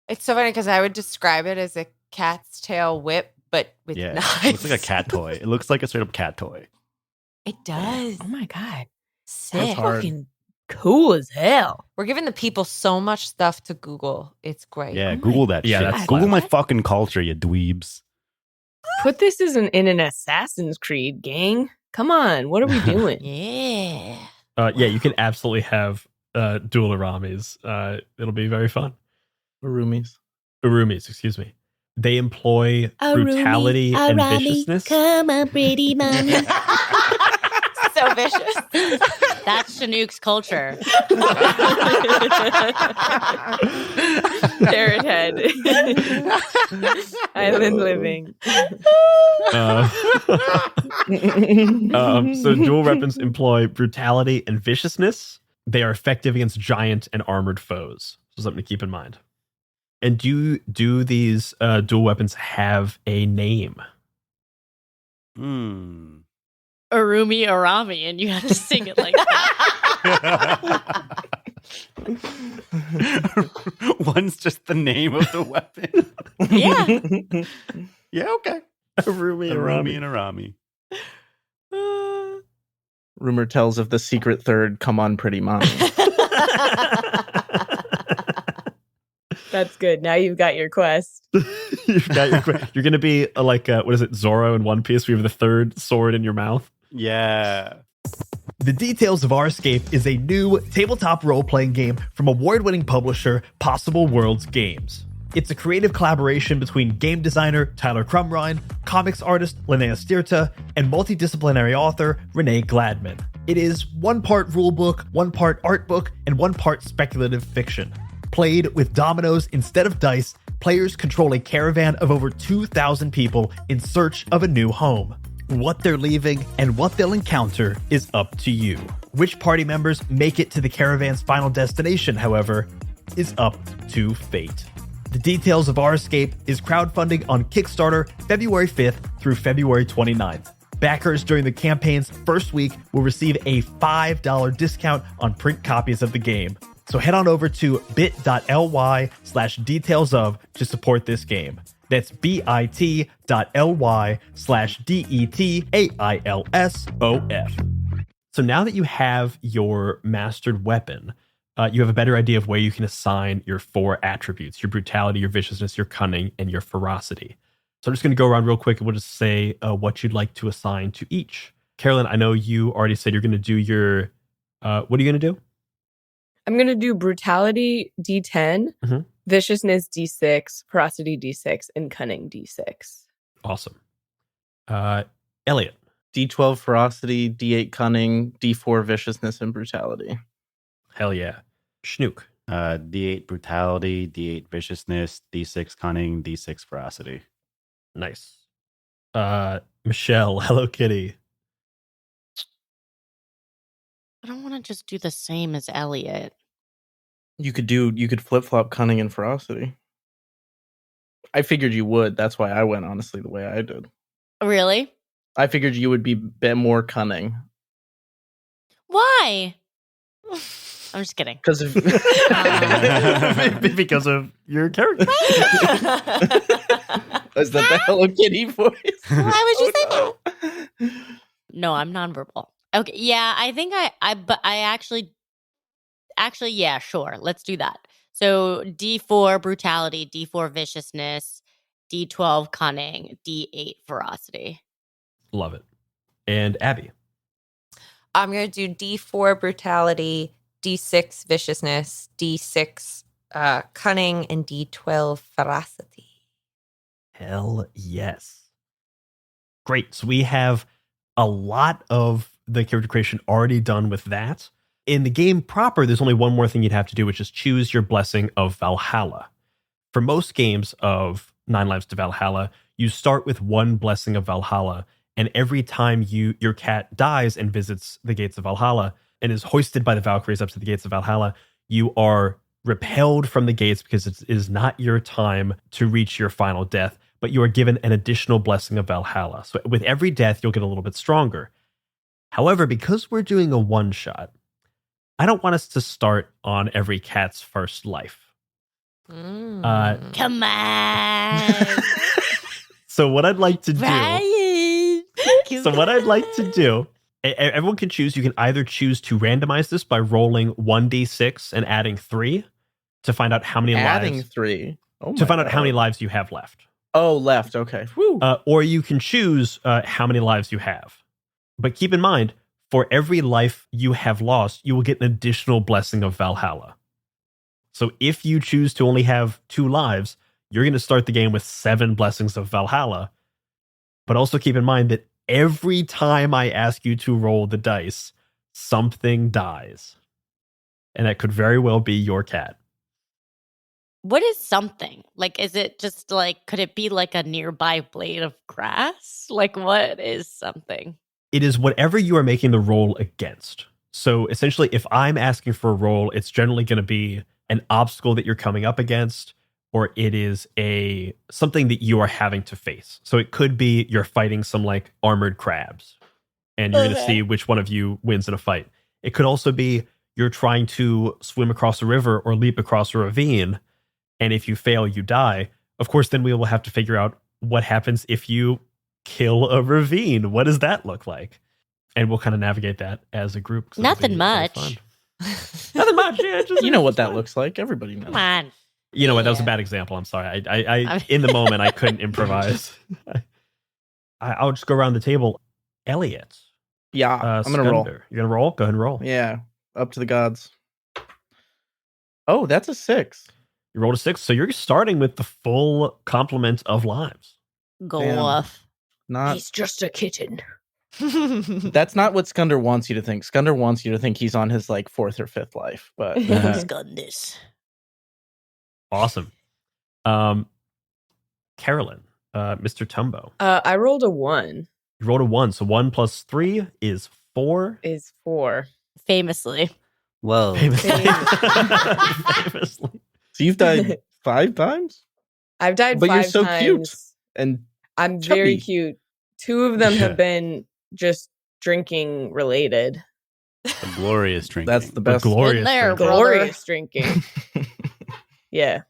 It's so funny because I would describe it as a cat's tail whip, but with knives. It looks like a cat toy. It looks like a straight up cat toy. It does. Oh my God. Sick. That's hard. Fucking cool as hell. We're giving the people so much stuff to Google. It's great. Yeah, my Google that Yeah, shit. that's Google my fine. fucking culture, you dweebs. Put this in an Assassin's Creed, gang. Come on. What are we doing? Yeah. Yeah, you can absolutely have dual Uramis. It'll be very fun. Urumis. Urumis, excuse me. They employ brutality and viciousness. Come on, pretty mommy. So vicious. That's Chinook's culture. Parrot head. Island living. So dual weapons employ brutality and viciousness. They are effective against giant and armored foes. So something to keep in mind. And do these dual weapons have a name? Urumi Arami, and you have to sing it like that. One's just the name of the weapon. Yeah. Yeah, okay. Urumi Arami and Arami. Rumor tells of the secret third. Come on, pretty mommy. That's good. Now you've got your quest. You're going to be like, what is it, Zoro in One Piece? We have the third sword in your mouth. Yeah. The Details of Our Escape is a new tabletop role-playing game from award-winning publisher Possible Worlds Games. It's a creative collaboration between game designer Tyler Crumrine, comics artist Linnea Stirta, and multidisciplinary author Renee Gladman. It is one part rulebook, one part art book, and one part speculative fiction. Played with dominoes instead of dice, players control a caravan of over 2,000 people in search of a new home. What they're leaving and what they'll encounter is up to you. Which party members make it to the caravan's final destination, however, is up to fate. The Details of Our Escape is crowdfunding on Kickstarter February 5th through February 29th. Backers during the campaign's first week will receive a $5 discount on print copies of the game. So head on over to bit.ly/detailsof to support this game. That's bit.ly/DETAILSOF. So now that you have your mastered weapon, you have a better idea of where you can assign your 4 attributes: your brutality, your viciousness, your cunning, and your ferocity. So I'm just going to go around real quick and we'll just say what you'd like to assign to each. Carolyn, I know you already said you're going to do your... what are you going to do? I'm going to do brutality D10, Mhm. viciousness D6, ferocity D6, and cunning D6. Awesome. Elliot. D12 ferocity, D8 cunning, D4 viciousness and brutality. Hell yeah. Schnook. D8 brutality, D8 viciousness, D6 cunning, D6 ferocity. Nice. Michelle. Hello Kitty. I don't want to just do the same as Elliot. You could flip-flop cunning and ferocity. I figured you would. That's why I went, honestly, the way I did. Really? I figured you would be a bit more cunning. Why? I'm just kidding. Because of... Because of your character. Is that the Hello Kitty voice? Why would you say that? No, I'm nonverbal. Okay, yeah, I think but I actually, yeah, sure. Let's do that. So D4 brutality, D4 viciousness, D12 cunning, D8 ferocity. Love it. And Abby. I'm going to do D4 brutality, D6 viciousness, D6 cunning, and D12 ferocity. Hell yes. Great. So we have a lot of the character creation already done with that. In the game proper, there's only one more thing you'd have to do, which is choose your blessing of Valhalla. For most games of 9 Lives to Valhalla, you start with one blessing of Valhalla, and every time your cat dies and visits the gates of Valhalla and is hoisted by the Valkyries up to the gates of Valhalla, you are repelled from the gates because it is not your time to reach your final death, but you are given an additional blessing of Valhalla. So with every death, you'll get a little bit stronger. However, because we're doing a one-shot, I don't want us to start on every cat's first life. Mm. Come on. So what I'd like to do... Ryan. So what I'd like to do, everyone can choose. You can either choose to randomize this by rolling 1d6 and adding 3 to find out how many Adding lives... 3? Oh to my find out God. how many lives you have left. Oh, left. Okay. Whew. Or you can choose how many lives you have. But keep in mind, for every life you have lost, you will get an additional blessing of Valhalla. So if you choose to only have 2 lives, you're going to start the game with 7 blessings of Valhalla. But also keep in mind that every time I ask you to roll the dice, something dies. And that could very well be your cat. What is something? Like, is it just like, could it be like a nearby blade of grass? Like, what is something? It is whatever you are making the roll against. So essentially, if I'm asking for a roll, it's generally going to be an obstacle that you're coming up against, or it is something that you are having to face. So it could be you're fighting some like armored crabs, and you're going to see which one of you wins in a fight. It could also be you're trying to swim across a river or leap across a ravine, and if you fail, you die. Of course, then we will have to figure out what happens if you kill a ravine. What does that look like? And we'll kind of navigate that as a group. Nothing much. Nothing much. Yeah, You know what that looks like. Everybody knows. Come on. You know what? That was a Yeah. bad example. I'm sorry. I in the moment, I couldn't improvise. I'll just go around the table. Elliot. Yeah, I'm going to roll. You're going to roll? Go ahead and roll. Yeah, up to the gods. Oh, that's a 6. You rolled a 6. So you're starting with the full complement of lives. Go Damn. off. Not He's just a kitten. That's not what Skunder wants you to think. Skunder wants you to think he's on his like 4th or 5th life, but Let's go this. Awesome. Carolyn, Mr. Tumbo. I rolled a 1. You rolled a 1. So 1 plus 3 is 4. Is 4. Famously. Whoa. Famously. so you've died 5 times? I've died But 5 you're so times. cute. And I'm chubby. very cute. 2 of them Yeah. have been just drinking related. A glorious drink. that's the best. glorious. In there, drinking. brother. Glorious drinking. Yeah.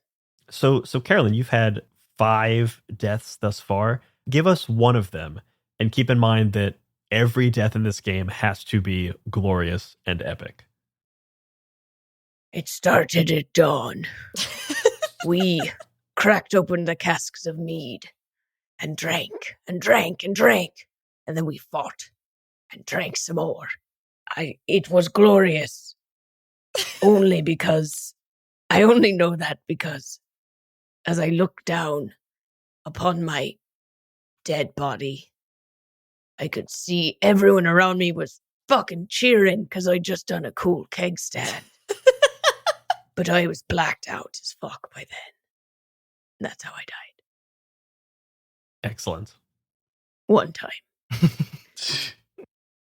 So Carolyn, you've had 5 deaths thus far. Give us one of them, and keep in mind that every death in this game has to be glorious and epic. It started at dawn. We cracked open the casks of mead and drank and drank and drank. And then we fought and drank some more. It was glorious. I only know that because as I looked down upon my dead body, I could see everyone around me was fucking cheering because I'd just done a cool keg stand. But I was blacked out as fuck by then. That's how I died. Excellent. One time.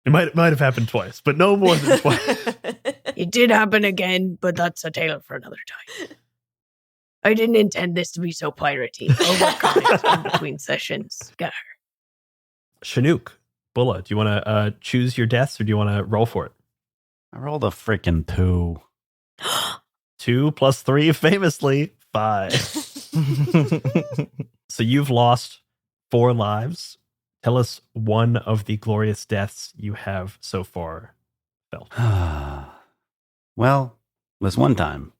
It might have happened twice, but no more than twice. It did happen again, but that's a tale for another time. I didn't intend this to be so piratey. I'll work on it in between sessions. Gar. Chinook, Bulla, do you want to choose your deaths or do you want to roll for it? I rolled a freaking 2. 2 plus 3, famously 5. So you've lost 4 lives. Tell us one of the glorious deaths you have so far felt. Well, this one time,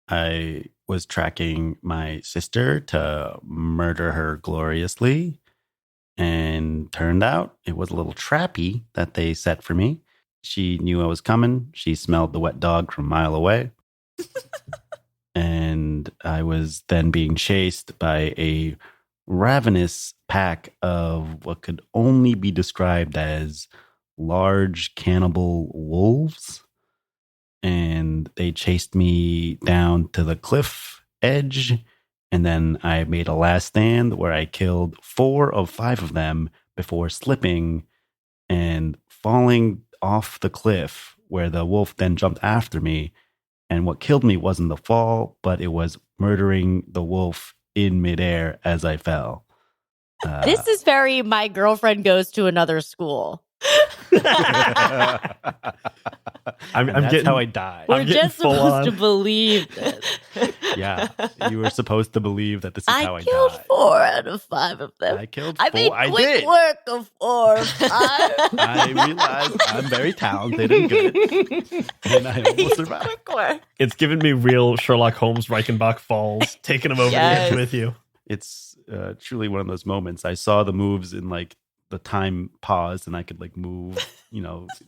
I was tracking my sister to murder her gloriously, and turned out it was a little trappy that they set for me. She knew I was coming. She smelled the wet dog from a mile away. And I was then being chased by a ravenous pack of what could only be described as large cannibal wolves. And they chased me down to the cliff edge. And then I made a last stand where I killed 4 of 5 of them before slipping and falling off the cliff, where the wolf then jumped after me. And what killed me wasn't the fall, but it was murdering the wolf in midair as I fell. This is very my girlfriend goes to another school. That's how I died. We're just supposed to believe this. Yeah, you were supposed to believe that this is how I died. I killed 4 out of 5 of them. I killed 4. I made quick work of 4 or 5. I realized I'm very talented and good, and I almost survived. Quick work. It's given me real Sherlock Holmes Reichenbach Falls, taking him over the edge with you. It's truly one of those moments. I saw the moves in like the time paused, and I could like move,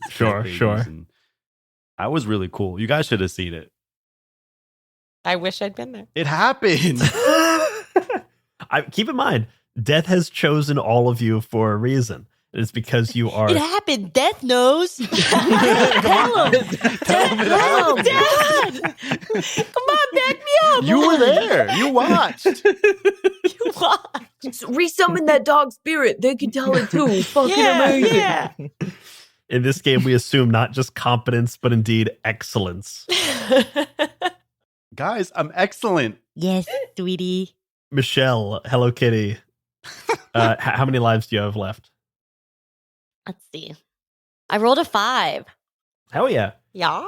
Sure. And I was really cool. You guys should have seen it. I wish I'd been there. It happened. Keep in mind, Death has chosen all of you for a reason. It's because you are. It happened. Death knows. Tell him. Dad. Come on, back me up. You were there. You watched. Resummon that dog spirit. They can tell it too. Fucking amazing. Yeah. In this game, we assume not just competence, but indeed excellence. Guys, I'm excellent. Yes, sweetie. Michelle, Hello Kitty. How many lives do you have left? Let's see. I rolled a 5. Hell yeah. Yeah.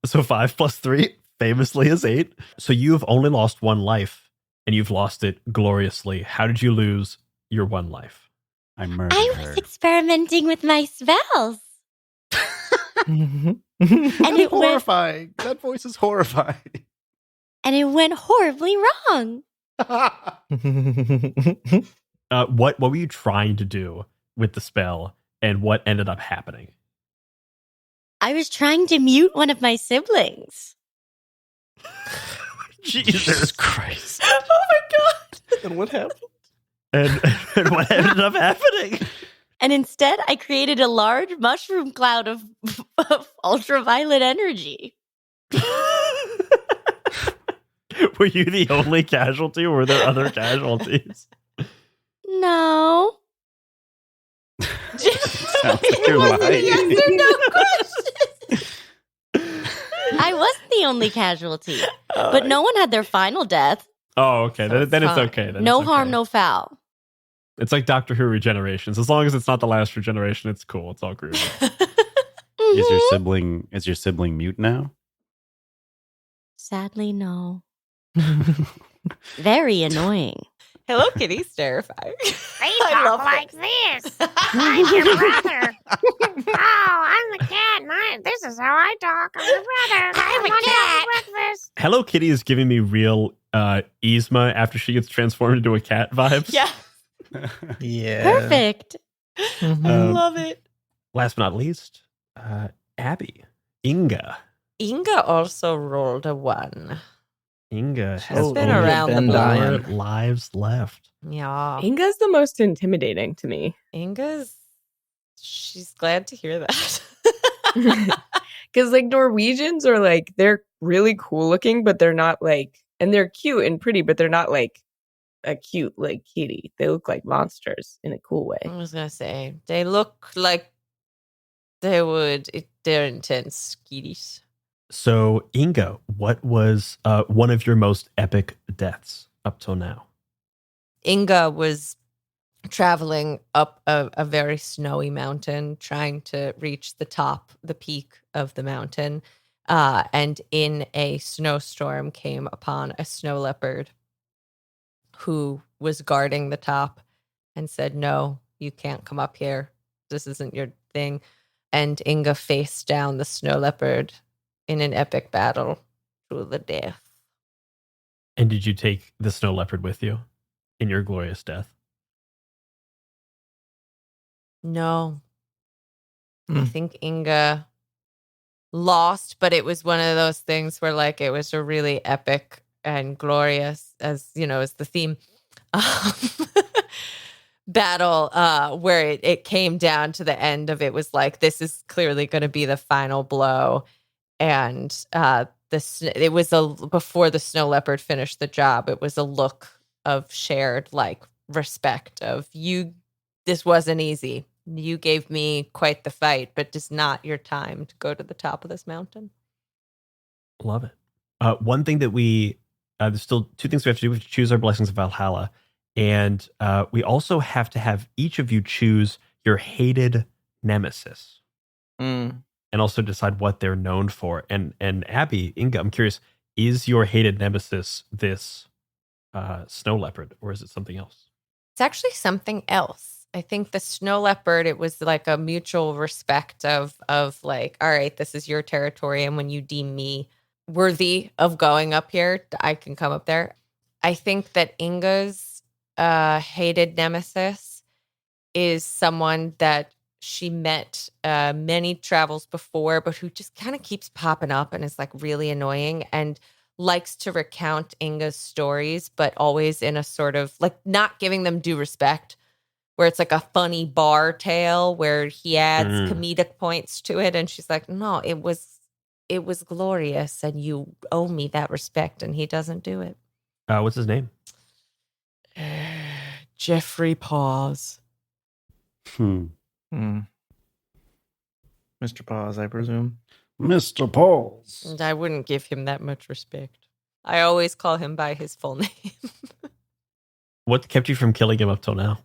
So 5 plus 3 famously is 8. So you've only lost 1 life, and you've lost it gloriously. How did you lose your 1 life? I murdered I was experimenting with my spells. And it horrifying. That voice is horrifying. And it went horribly wrong. What were you trying to do with the spell, and what ended up happening? I was trying to mute one of my siblings. Jesus Christ. Oh my god. And what happened? And what ended up happening? And instead, I created a large mushroom cloud of ultraviolet energy. Were you the only casualty, or were there other casualties? No. Sounds like you're lying. Yes or no question. I wasn't the only casualty, but no one had their final death. Oh, okay. So Then it's fine. okay. Then No it's harm, okay. no foul. It's like Doctor Who regenerations. As long as it's not the last regeneration, it's cool. It's all groovy. Is your sibling mute now? Sadly, no. Very annoying. Hello Kitty's terrifying. They talk like this. I'm your brother. Oh, I'm the cat, and this is how I talk. I'm your brother. I'm a cat. Breakfast. Hello Kitty is giving me real Yzma after she gets transformed into a cat vibes. Yeah. Yeah. Perfect. Mhm. I love it. Last but not least, Abby. Inga. Inga also rolled a 1. Inga She's has been only around the been block. dying. 4 lives left. Yeah. Inga's the most intimidating to me. She's glad to hear that. Because like Norwegians are like, they're really cool looking, but they're not like, and they're cute and pretty, but they're not like a cute like kitty. They look like monsters in a cool way. I was gonna say they look like they're intense kitties. So, Inga, what was one of your most epic deaths up till now? Inga was traveling up a very snowy mountain, trying to reach the peak of the mountain, and in a snowstorm came upon a snow leopard who was guarding the top and said, "No, you can't come up here. This isn't your thing." And Inga faced down the snow leopard in an epic battle to the death. And did you take the snow leopard with you in your glorious death? No, I Mm. think Inga lost, but it was one of those things where like it was a really epic and glorious, as you know, as the theme battle, where it came down to the end of it was like, this is clearly going to be the final blow. And it was before the snow leopard finished the job, it was a look of shared like respect of you. This wasn't easy. You gave me quite the fight, but it's not your time to go to the top of this mountain. Love it. One thing that there's still 2 things we have to do. We have to choose our blessings of Valhalla. And we also have to have each of you choose your hated nemesis Mm. and also decide what they're known for. And Abby, Inga, I'm curious, is your hated nemesis this snow leopard or is it something else? It's actually something else. I think the snow leopard, it was like a mutual respect of like, all right, this is your territory. And when you deem me worthy of going up here, I can come up there. I think that Inga's hated nemesis is someone that she met many travels before, but who just kind of keeps popping up and is like really annoying and likes to recount Inga's stories, but always in a sort of like not giving them due respect, where it's like a funny bar tale where he adds comedic points to it. And she's like, no, it was glorious and you owe me that respect. And he doesn't do it. What's his name? Jeffrey Paws. Mm. Mr. Paws, I presume. Mr. Pauls. And I wouldn't give him that much respect. I always call him by his full name. What kept you from killing him up till now?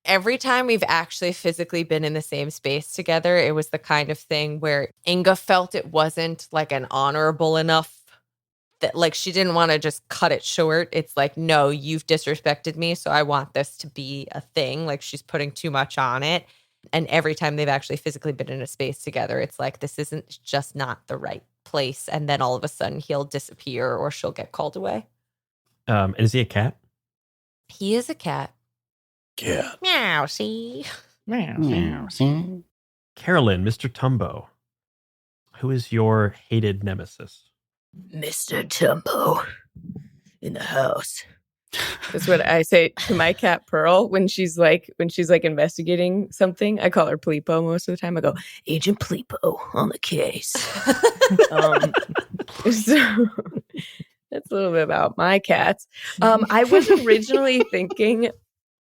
Every time we've actually physically been in the same space together, it was the kind of thing where Inga felt it wasn't like an honorable enough that like she didn't want to just cut it short. It's like, no, you've disrespected me, so I want this to be a thing. Like she's putting too much on it. And every time they've actually physically been in a space together, it's like, this isn't just not the right place. And then all of a sudden he'll disappear or she'll get called away. And is he a cat? He is a cat. Cat. Meow, see? Yeah, see? Carolyn, Mr. Tumbo. Who is your hated nemesis? Mr. Tumbo in the house. That's what I say to my cat Pearl when she's like investigating something. I call her Pleepo most of the time. I go, Agent Pleepo on the case. So that's a little bit about my cats. I was originally thinking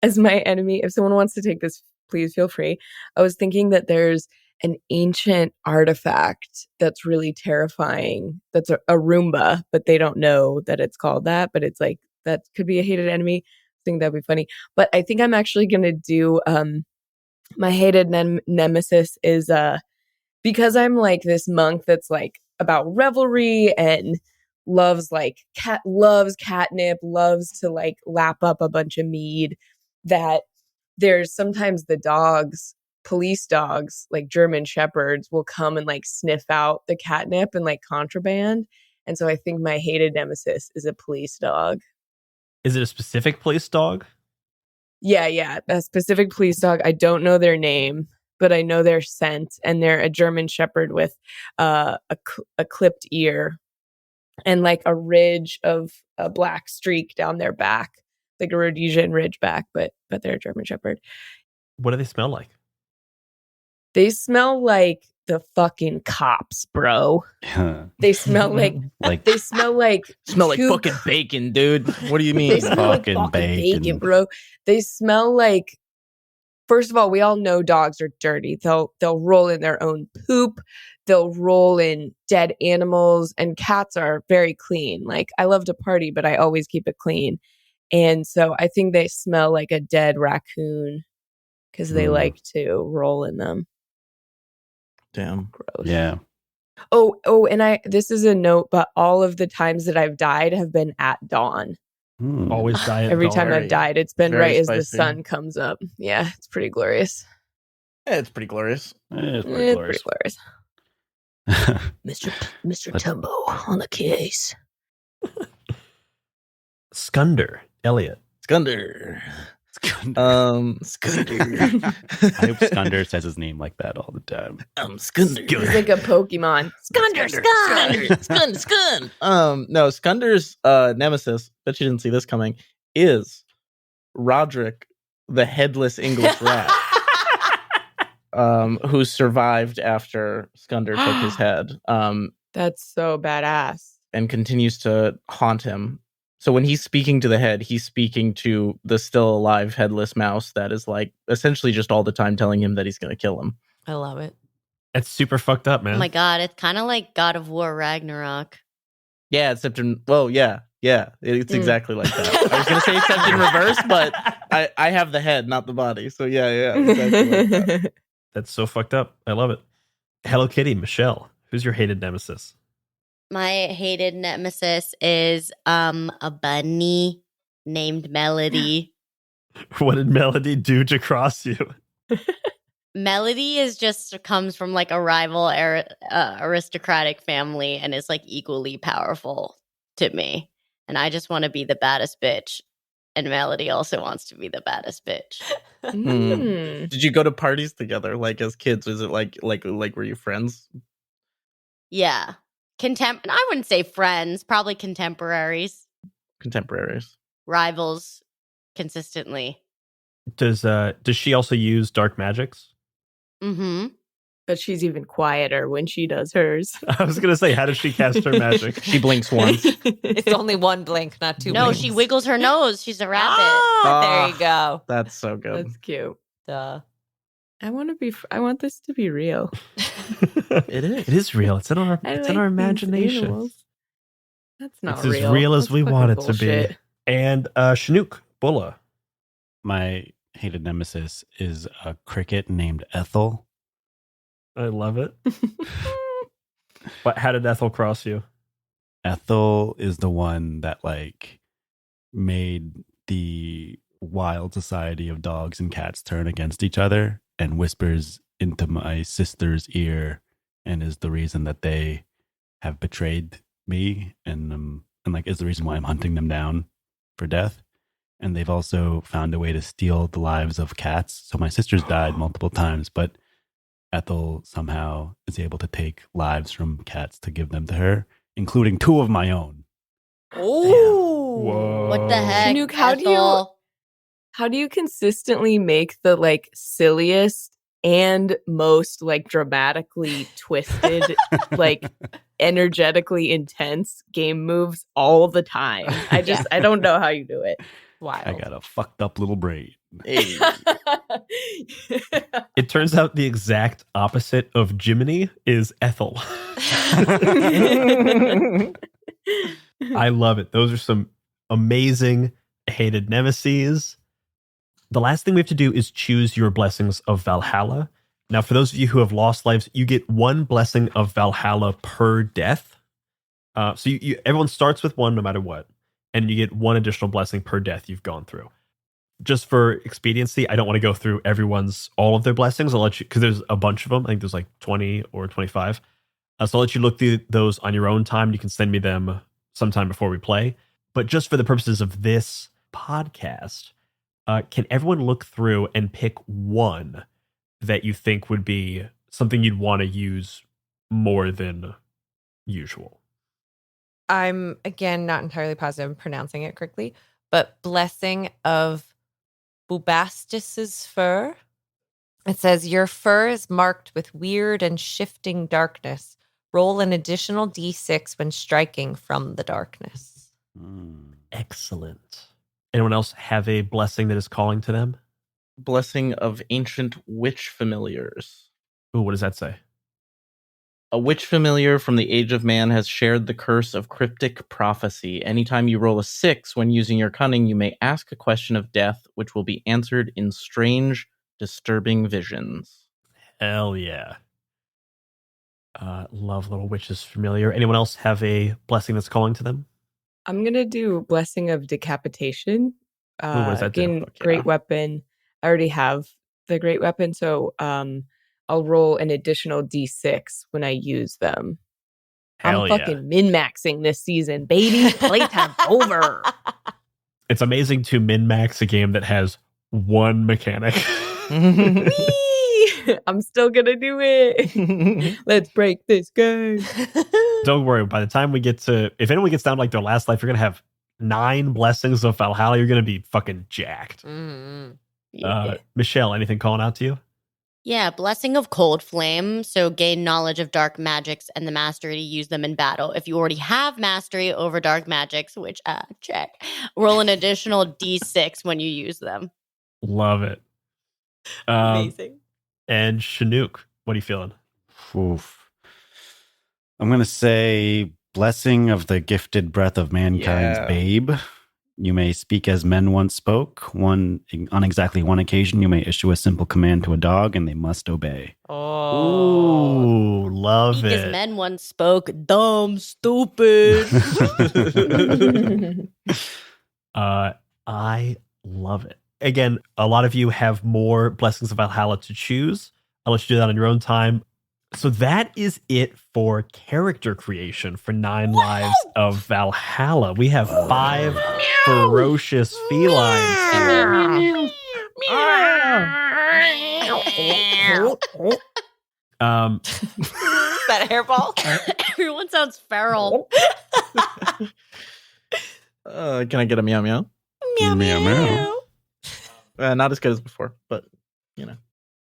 as my enemy, if someone wants to take this, please feel free. I was thinking that there's an ancient artifact that's really terrifying. That's a Roomba, but they don't know that it's called that. But it's like, that could be a hated enemy. I think that'd be funny. But I think I'm actually going to do my hated nemesis is because I'm like this monk that's like about revelry and loves catnip, loves to like lap up a bunch of mead. That there's sometimes the dogs, police dogs, like German shepherds, will come and like sniff out the catnip and like contraband. And so I think my hated nemesis is a police dog. Is it a specific police dog? Yeah, a specific police dog. I don't know their name, but I know their scent, and they're a German shepherd with a clipped ear and like a ridge of a black streak down their back, like a Rhodesian ridgeback, but they're a German shepherd. What do they smell like? They smell like the fucking cops, bro. They smell like they smell like fucking bacon, dude. What do you mean? They smell like Fucking fucking bacon. bacon, bro. They smell like. First of all, we all know dogs are dirty. They'll roll in their own poop. They'll roll in dead animals, and cats are very clean. Like, I love to party, but I always keep it clean. And so I think they smell like a dead raccoon because they like to roll in them. Damn. Gross. Yeah. Oh, and this is a note, but all of the times that I've died have been at dawn. Always die at Every dawn. time I've died, it's been Very right as the spicy. sun comes up. Yeah, it's pretty glorious. Yeah, it's pretty glorious. It's pretty It's glorious. pretty glorious. Mr. Tumbo on the case. Skunder, Elliot. Skunder. Skunder. Skunder. I hope Skunder says his name like that all the time. Skunder. He's like a Pokemon. Skund. No, Skunder's nemesis, bet you didn't see this coming, is Roderick, the headless English rat, who survived after Skunder took his head, That's so badass. and continues to haunt him. So when he's speaking to the head, he's speaking to the still alive headless mouse that is like essentially just all the time telling him that he's going to kill him. I love it. It's super fucked up, man. Oh my god, it's kind of like God of War Ragnarok. Yeah, except in, well, yeah, it's exactly like that. I was going to say except in reverse, but I have the head, not the body. So yeah, exactly like that. That's so fucked up. I love it. Hello Kitty, Michelle. Who's your hated nemesis? My hated nemesis is a bunny named Melody. What did Melody do to cross you? Melody is just comes from like a rival aristocratic family and is like equally powerful to me. And I just want to be the baddest bitch. And Melody also wants to be the baddest bitch. Mm. Did you go to parties together, like as kids? Was it like were you friends? Yeah. I wouldn't say friends, probably contemporaries, Contemporaries. rivals consistently. Does she also use dark magics? Mm-hmm. But she's even quieter when she does hers. I was gonna say, how does she cast her magic? She blinks once. It's only one blink, not two No, blinks. she wiggles her nose. She's a rabbit. Ah, there you go. That's so good. That's cute. Duh. I want this to be real. It is. It is real. It's in our I it's like in our these imagination. animals. That's not It's real. as real as That's we fucking want it to bullshit. be. And Chinook, Bulla. My hated nemesis is a cricket named Ethel. I love it. But how did Ethel cross you? Ethel is the one that like made the wild society of dogs and cats turn against each other and whispers into my sister's ear and is the reason that they have betrayed me and like is the reason why I'm hunting them down for death. And they've also found a way to steal the lives of cats. So my sister's died multiple times, but Ethel somehow is able to take lives from cats to give them to her, including 2 of my own. Ooh. Whoa. What the heck? Chinook, how do you- Ethel? How do you consistently make the like silliest and most like dramatically twisted, like energetically intense game moves all the time? I don't know how you do it. Wild. I got a fucked up little brain. Hey. It turns out the exact opposite of Jiminy is Ethel. I love it. Those are some amazing hated nemesis. The last thing we have to do is choose your blessings of Valhalla. Now, for those of you who have lost lives, you get 1 blessing of Valhalla per death. So everyone starts with one no matter what, and you get one additional blessing per death you've gone through. Just for expediency, I don't want to go through all of their blessings. I'll let you, because there's a bunch of them. I think there's like 20 or 25. So I'll let you look through those on your own time. You can send me them sometime before we play. But just for the purposes of this podcast, can everyone look through and pick one that you think would be something you'd want to use more than usual? I'm, again, not entirely positive I'm pronouncing it correctly, but Blessing of Bubastis's fur. It says, your fur is marked with weird and shifting darkness. Roll an additional d6 when striking from the darkness. Excellent. Anyone else have a blessing that is calling to them? Blessing of ancient witch familiars. Ooh, what does that say? A witch familiar from the age of man has shared the curse of cryptic prophecy. Anytime you roll a 6 when using your cunning, you may ask a question of death, which will be answered in strange, disturbing visions. Hell yeah. Love little witches familiar. Anyone else have a blessing that's calling to them? I'm going to do Blessing of Decapitation. Ooh, what does that do? Again, Fuck yeah. Great Weapon. I already have the Great Weapon, so I'll roll an additional d6 when I use them. Hell I'm yeah. fucking min-maxing this season, baby. Playtime over. It's amazing to min-max a game that has one mechanic. Whee! I'm still going to do it. Let's break this game. Don't worry. By the time we get to, if anyone gets down to like their last life, you're going to have 9 blessings of Valhalla. You're going to be fucking jacked. Michelle, anything calling out to you? Yeah, Blessing of Cold Flame. So gain knowledge of dark magics and the mastery to use them in battle. If you already have mastery over dark magics, which check, roll an additional d6 when you use them. Love it. Amazing. And Chinook, what are you feeling? Oof. I'm going to say Blessing of the Gifted Breath of Mankind's Babe. You may speak as men once spoke. On exactly one occasion, you may issue a simple command to a dog, and they must obey. Oh. Ooh, love Speak it. as men once spoke. Dumb, stupid. I love it. Again, a lot of you have more blessings of Valhalla to choose. I'll let you do that on your own time. So that is it for character creation for 9 lives of Valhalla. We have 5 ferocious felines here. Is that a hairball? Everyone sounds feral. Can I get a meow meow? Meow, meow, meow. Not as good as before, but you know.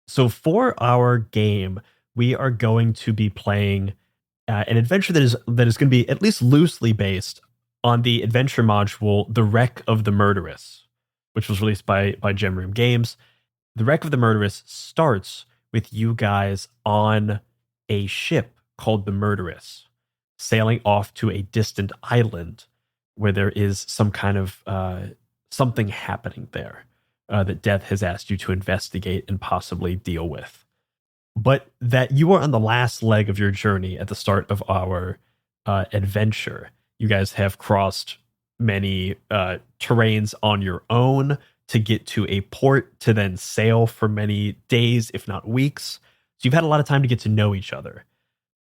So for our game, we are going to be playing an adventure that is going to be at least loosely based on the adventure module, The Wreck of the Murderess, which was released by Gem Room Games. The Wreck of the Murderess starts with you guys on a ship called the Murderess, sailing off to a distant island where there is some kind of something happening there that Death has asked you to investigate and possibly deal with. But that you are on the last leg of your journey at the start of our adventure. You guys have crossed many terrains on your own to get to a port to then sail for many days, if not weeks. So you've had a lot of time to get to know each other.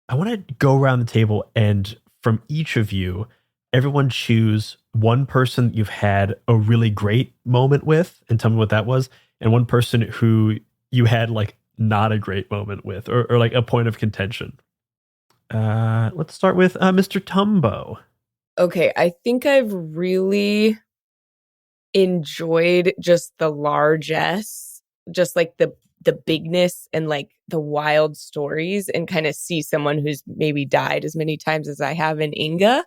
I want to go around the table and from each of you, everyone choose one person you've had a really great moment with and tell me what that was, and one person who you had like not a great moment with or like a point of contention. Let's start with Mr. Tumbo. Okay, I think I've really enjoyed just the largesse, just like the bigness and like the wild stories, and kind of see someone who's maybe died as many times as I have in Inga.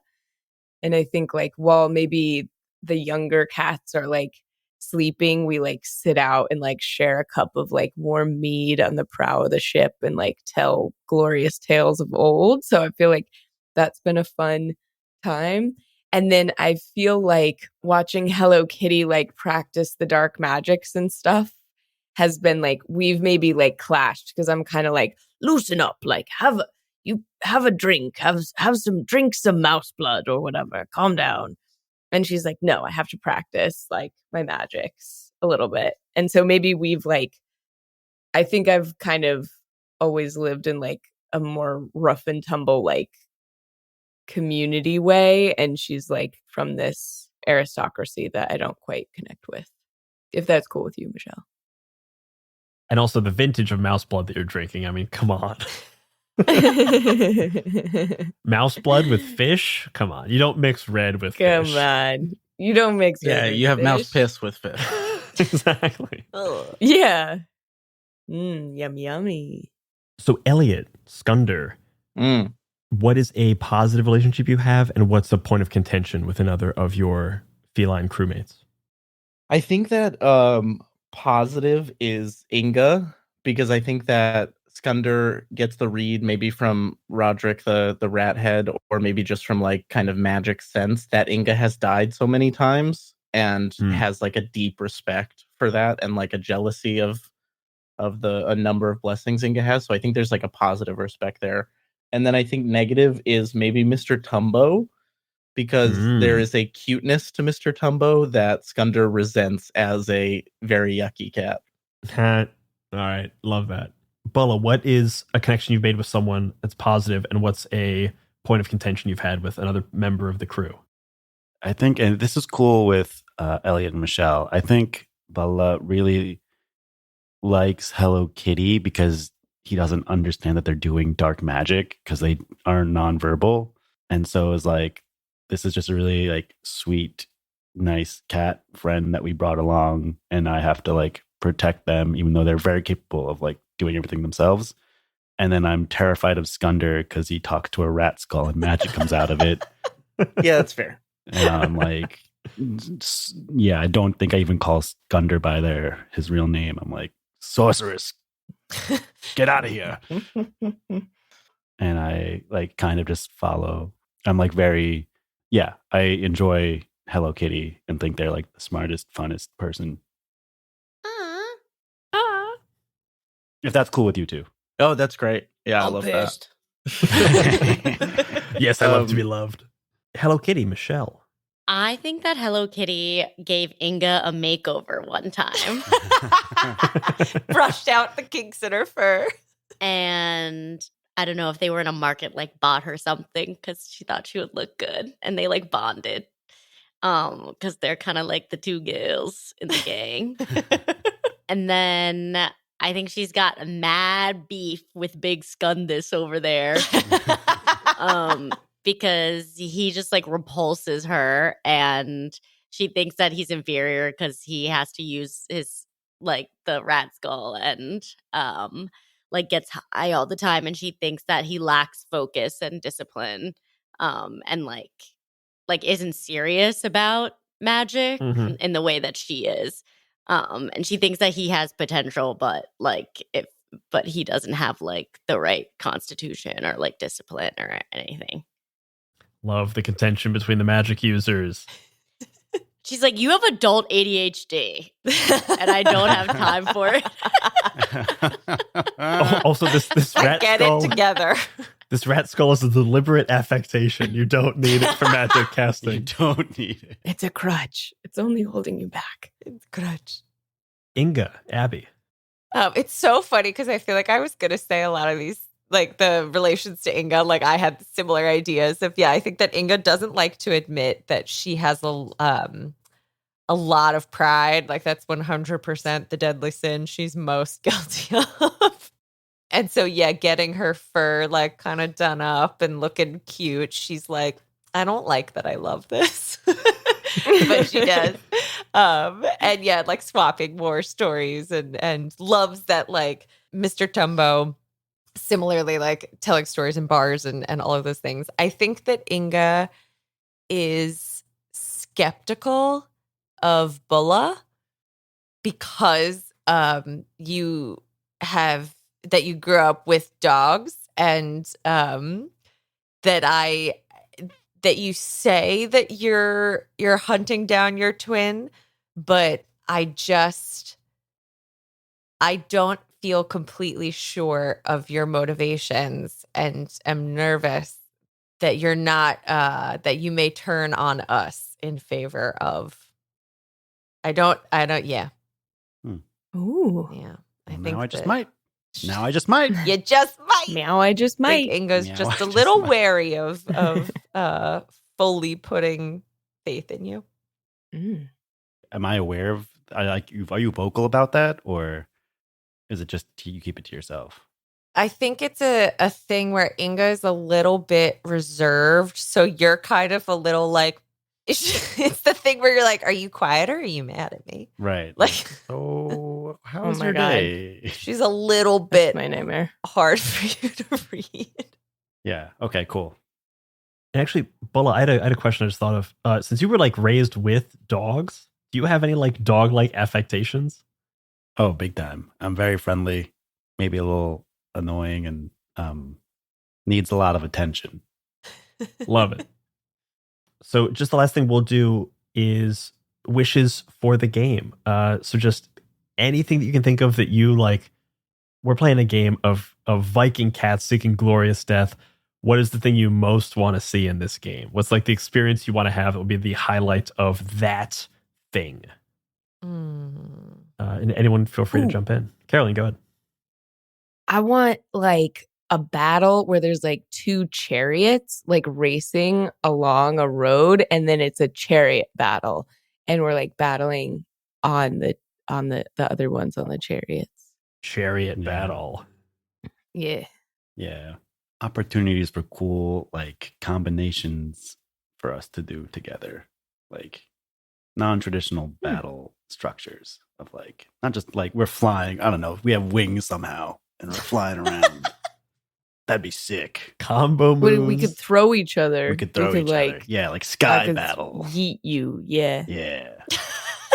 And I think like, while maybe the younger cats are like sleeping, we like sit out and like share a cup of like warm mead on the prow of the ship and like tell glorious tales of old. So I feel like that's been a fun time. And then I feel like watching Hello Kitty like practice the dark magics and stuff has been like, we've maybe like clashed because I'm kind of like, loosen up, like have you have a drink, drink some mouse blood or whatever. Calm down. And she's like, no, I have to practice like my magics a little bit. And so maybe we've like, I think I've kind of always lived in like a more rough and tumble, like community way. And she's like from this aristocracy that I don't quite connect with. If that's cool with you, Michelle. And also the vintage of mouse blood that you're drinking. I mean, come on. Mouse blood with fish? Come on. You don't mix red with fish. Come on. You don't mix Yeah, red with you have mouse fish. piss with fish. Exactly. Yeah. Yummy. So, Elliot, Skunder, Mm. what is a positive relationship you have, and what's a point of contention with another of your feline crewmates? I think that positive is Inga, because I think that Skunder gets the read maybe from Roderick the rat head, or maybe just from like kind of magic sense that Inga has died so many times and has like a deep respect for that and like a jealousy of a number of blessings Inga has. So I think there's like a positive respect there. And then I think negative is maybe Mr. Tumbo, because there is a cuteness to Mr. Tumbo that Skunder resents as a very yucky cat. All right. Love that. Bulla, what is a connection you've made with someone that's positive, and what's a point of contention you've had with another member of the crew? I think, and this is cool with Elliot and Michelle, I think Bulla really likes Hello Kitty because he doesn't understand that they're doing dark magic because they are nonverbal. And so is like, this is just a really like sweet, nice cat friend that we brought along, and I have to like protect them, even though they're very capable of like doing everything themselves. And then I'm terrified of Skunder because he talks to a rat skull and magic comes out of it. Yeah, that's fair. And I'm like, yeah, I don't think I even call Skunder by his real name. I'm like, sorceress, get out of here. And I like kind of just follow. I'm like very, yeah, I enjoy Hello Kitty and think they're like the smartest, funnest person. If that's cool with you too. Oh, that's great. Yeah, I love pissed. that. Yes, I love to be loved. Hello Kitty, Michelle. I think that Hello Kitty gave Inga a makeover one time. Brushed out the kinks in her fur. And I don't know if they were in a market, like bought her something because she thought she would look good. And they like bonded. Because they're kind of like the two girls in the gang. And then I think she's got a mad beef with Big Skundus over there. Because he just like repulses her, and she thinks that he's inferior because he has to use his like the rat skull and like gets high all the time, and she thinks that he lacks focus and discipline and like isn't serious about magic in the way that she is. And she thinks that he has potential, but he doesn't have like the right constitution or like discipline or anything. Love the contention between the magic users. She's like, you have adult ADHD, and I don't have time for it. Also, this rat Get skull. it together. This rat skull is a deliberate affectation. You don't need it for magic You casting. don't need it. It's a crutch. It's only holding you back. It's crutch. Inga, Abby. It's so funny because I feel like I was going to say a lot of these, like the relations to Inga, like I had similar ideas of, I think that Inga doesn't like to admit that she has a lot of pride. Like that's 100% the deadly sin she's most guilty of. And so, getting her fur like kind of done up and looking cute, she's like, I don't like that I love this. But she does. And like swapping war stories and loves that like Mr. Tumbo, similarly like telling stories in bars and all of those things. I think that Inga is skeptical of Bulla because you grew up with dogs and that you say that you're hunting down your twin, but I don't feel completely sure of your motivations and am nervous that you're not that you may turn on us in favor of. I don't yeah. Ooh. Yeah. I Well, think now I just that- might. Now I just might. You just might. Meow, I just I might. think Inga's Meow, I just a just little might. wary of fully putting faith in you. Mm. Am I aware of? Are you vocal about that, or is it just you keep it to yourself? I think it's a thing where Inga is a little bit reserved. So you're kind of a little like, it's the thing where you're like, are you quiet or are you mad at me? Right. Like, so Oh how's my your God. day? she's a little That's bit my nightmare. hard for you to read. Yeah. Okay. Cool. And actually, Bulla, I had a question I just thought of. Since you were like raised with dogs, do you have any like dog-like affectations? Oh, big time. I'm very friendly, maybe a little annoying, and needs a lot of attention. Love it. So just the last thing we'll do is wishes for the game. So just anything that you can think of that you like. We're playing a game of Viking cats seeking glorious death. What is the thing you most want to see in this game? What's like the experience you want to have? It would be the highlight of that thing. And anyone feel free to Ooh. jump in. Caroline, go ahead. I want like a battle where there's like two chariots like racing along a road, and then it's a chariot battle, and we're like battling on the other ones on the chariots. Chariot Yeah. battle. Yeah. Yeah. Opportunities for cool like combinations for us to do together, like non-traditional battle structures of like not just like we're flying. I don't know. We have wings somehow and we're flying around. That'd be sick. Combo moves. We could throw each other. We could throw each other. like Yeah, like I sky could battle. yeet you. Yeah. Yeah.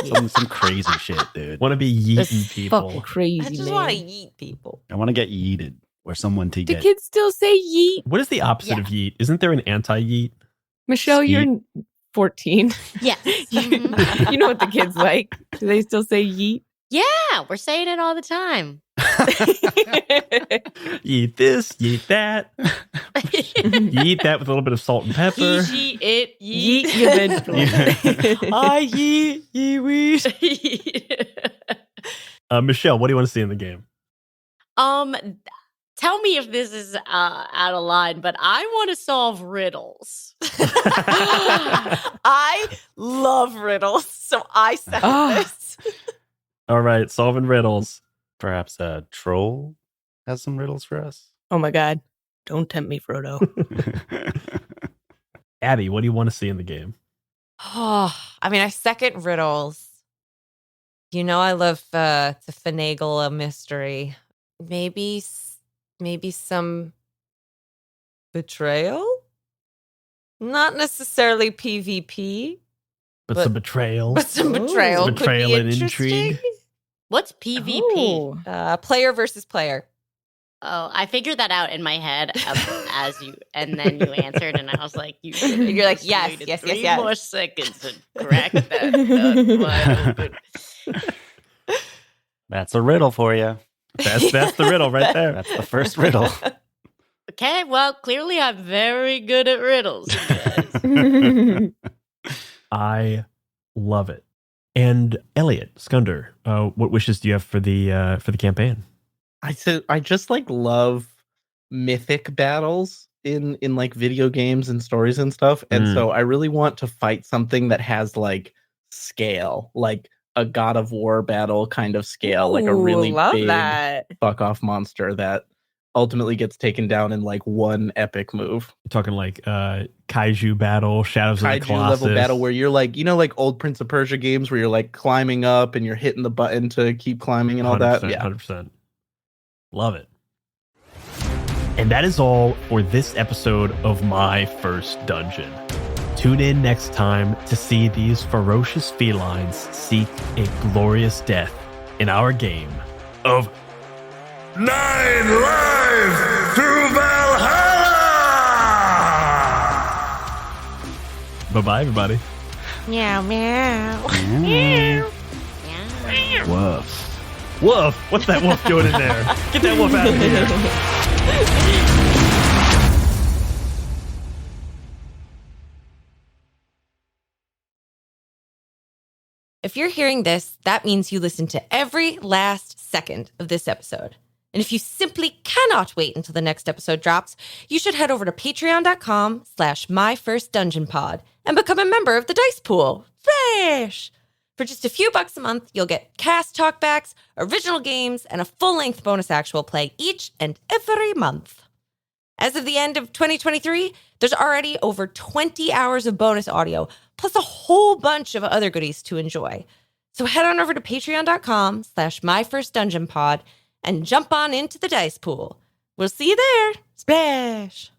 Some crazy shit, dude. Want to be That's yeeting people. fucking crazy, I just man. want to eat people. I want to get yeeted or someone to Do get. kids still say yeet? What is the opposite of yeet? Isn't there an anti-yeet? Michelle, you're 14. Yes. you, Mhm. you know what the kids like. Do they still say yeet? Yeah, we're saying it all the time. Yeet this, yeet that. You eat that with a little bit of salt and pepper. He, it, Yeet your vegetables. I yeet, ye weed. Michelle, what do you want to see in the game? Tell me if this is out of line, but I want to solve riddles. I love riddles, so I second Ah. this. All right, solving riddles. Perhaps a troll has some riddles for us. Oh my God. Don't tempt me, Frodo. Abby, what do you want to see in the game? Oh, I mean, I second riddles. You know, I love to finagle a mystery. Maybe some betrayal. Not necessarily PvP, But some betrayal. but some Ooh. betrayal. Some betrayal could and be interesting. intrigue. What's PvP? Oh. Player versus player. Oh, I figured that out in my head as you, and then you answered, and I was like, You're like, just yes, waited yes, 3 yes. more seconds to crack that. Wide open. That's a riddle for you. That's the riddle right there. That's the first riddle. Okay, well, clearly I'm very good at riddles, you guys. I love it. And Elliot, Skunder, what wishes do you have for the campaign? I just like love mythic battles in like video games and stories and stuff. And so I really want to fight something that has like scale, like a God of War battle kind of scale, like a really love big that. fuck off monster that ultimately gets taken down in like one epic move. You're talking like kaiju battle, Shadows of the Kaiju Colossus. level battle where you're like, you know, like old Prince of Persia games where you're like climbing up and you're hitting the button to keep climbing and all that. 100%, Yeah. 100%. Love it. And that is all for this episode of My First Dungeon. Tune in next time to see these ferocious felines seek a glorious death in our game of 9 Lives to Valhalla! Bye-bye, everybody. Meow, meow. Yeah. Yeah. Woof. Woof! What's that wolf doing in there? Get that wolf out of here. If you're hearing this, that means you listened to every last second of this episode. And if you simply cannot wait until the next episode drops, you should head over to patreon.com/myfirstdungeonpod and become a member of the Dice Pool. Fresh! For just a few bucks a month, you'll get cast talkbacks, original games, and a full-length bonus actual play each and every month. As of the end of 2023, there's already over 20 hours of bonus audio, plus a whole bunch of other goodies to enjoy. So head on over to patreon.com/myfirstdungeonpod and jump on into the Dice Pool. We'll see you there. Splash!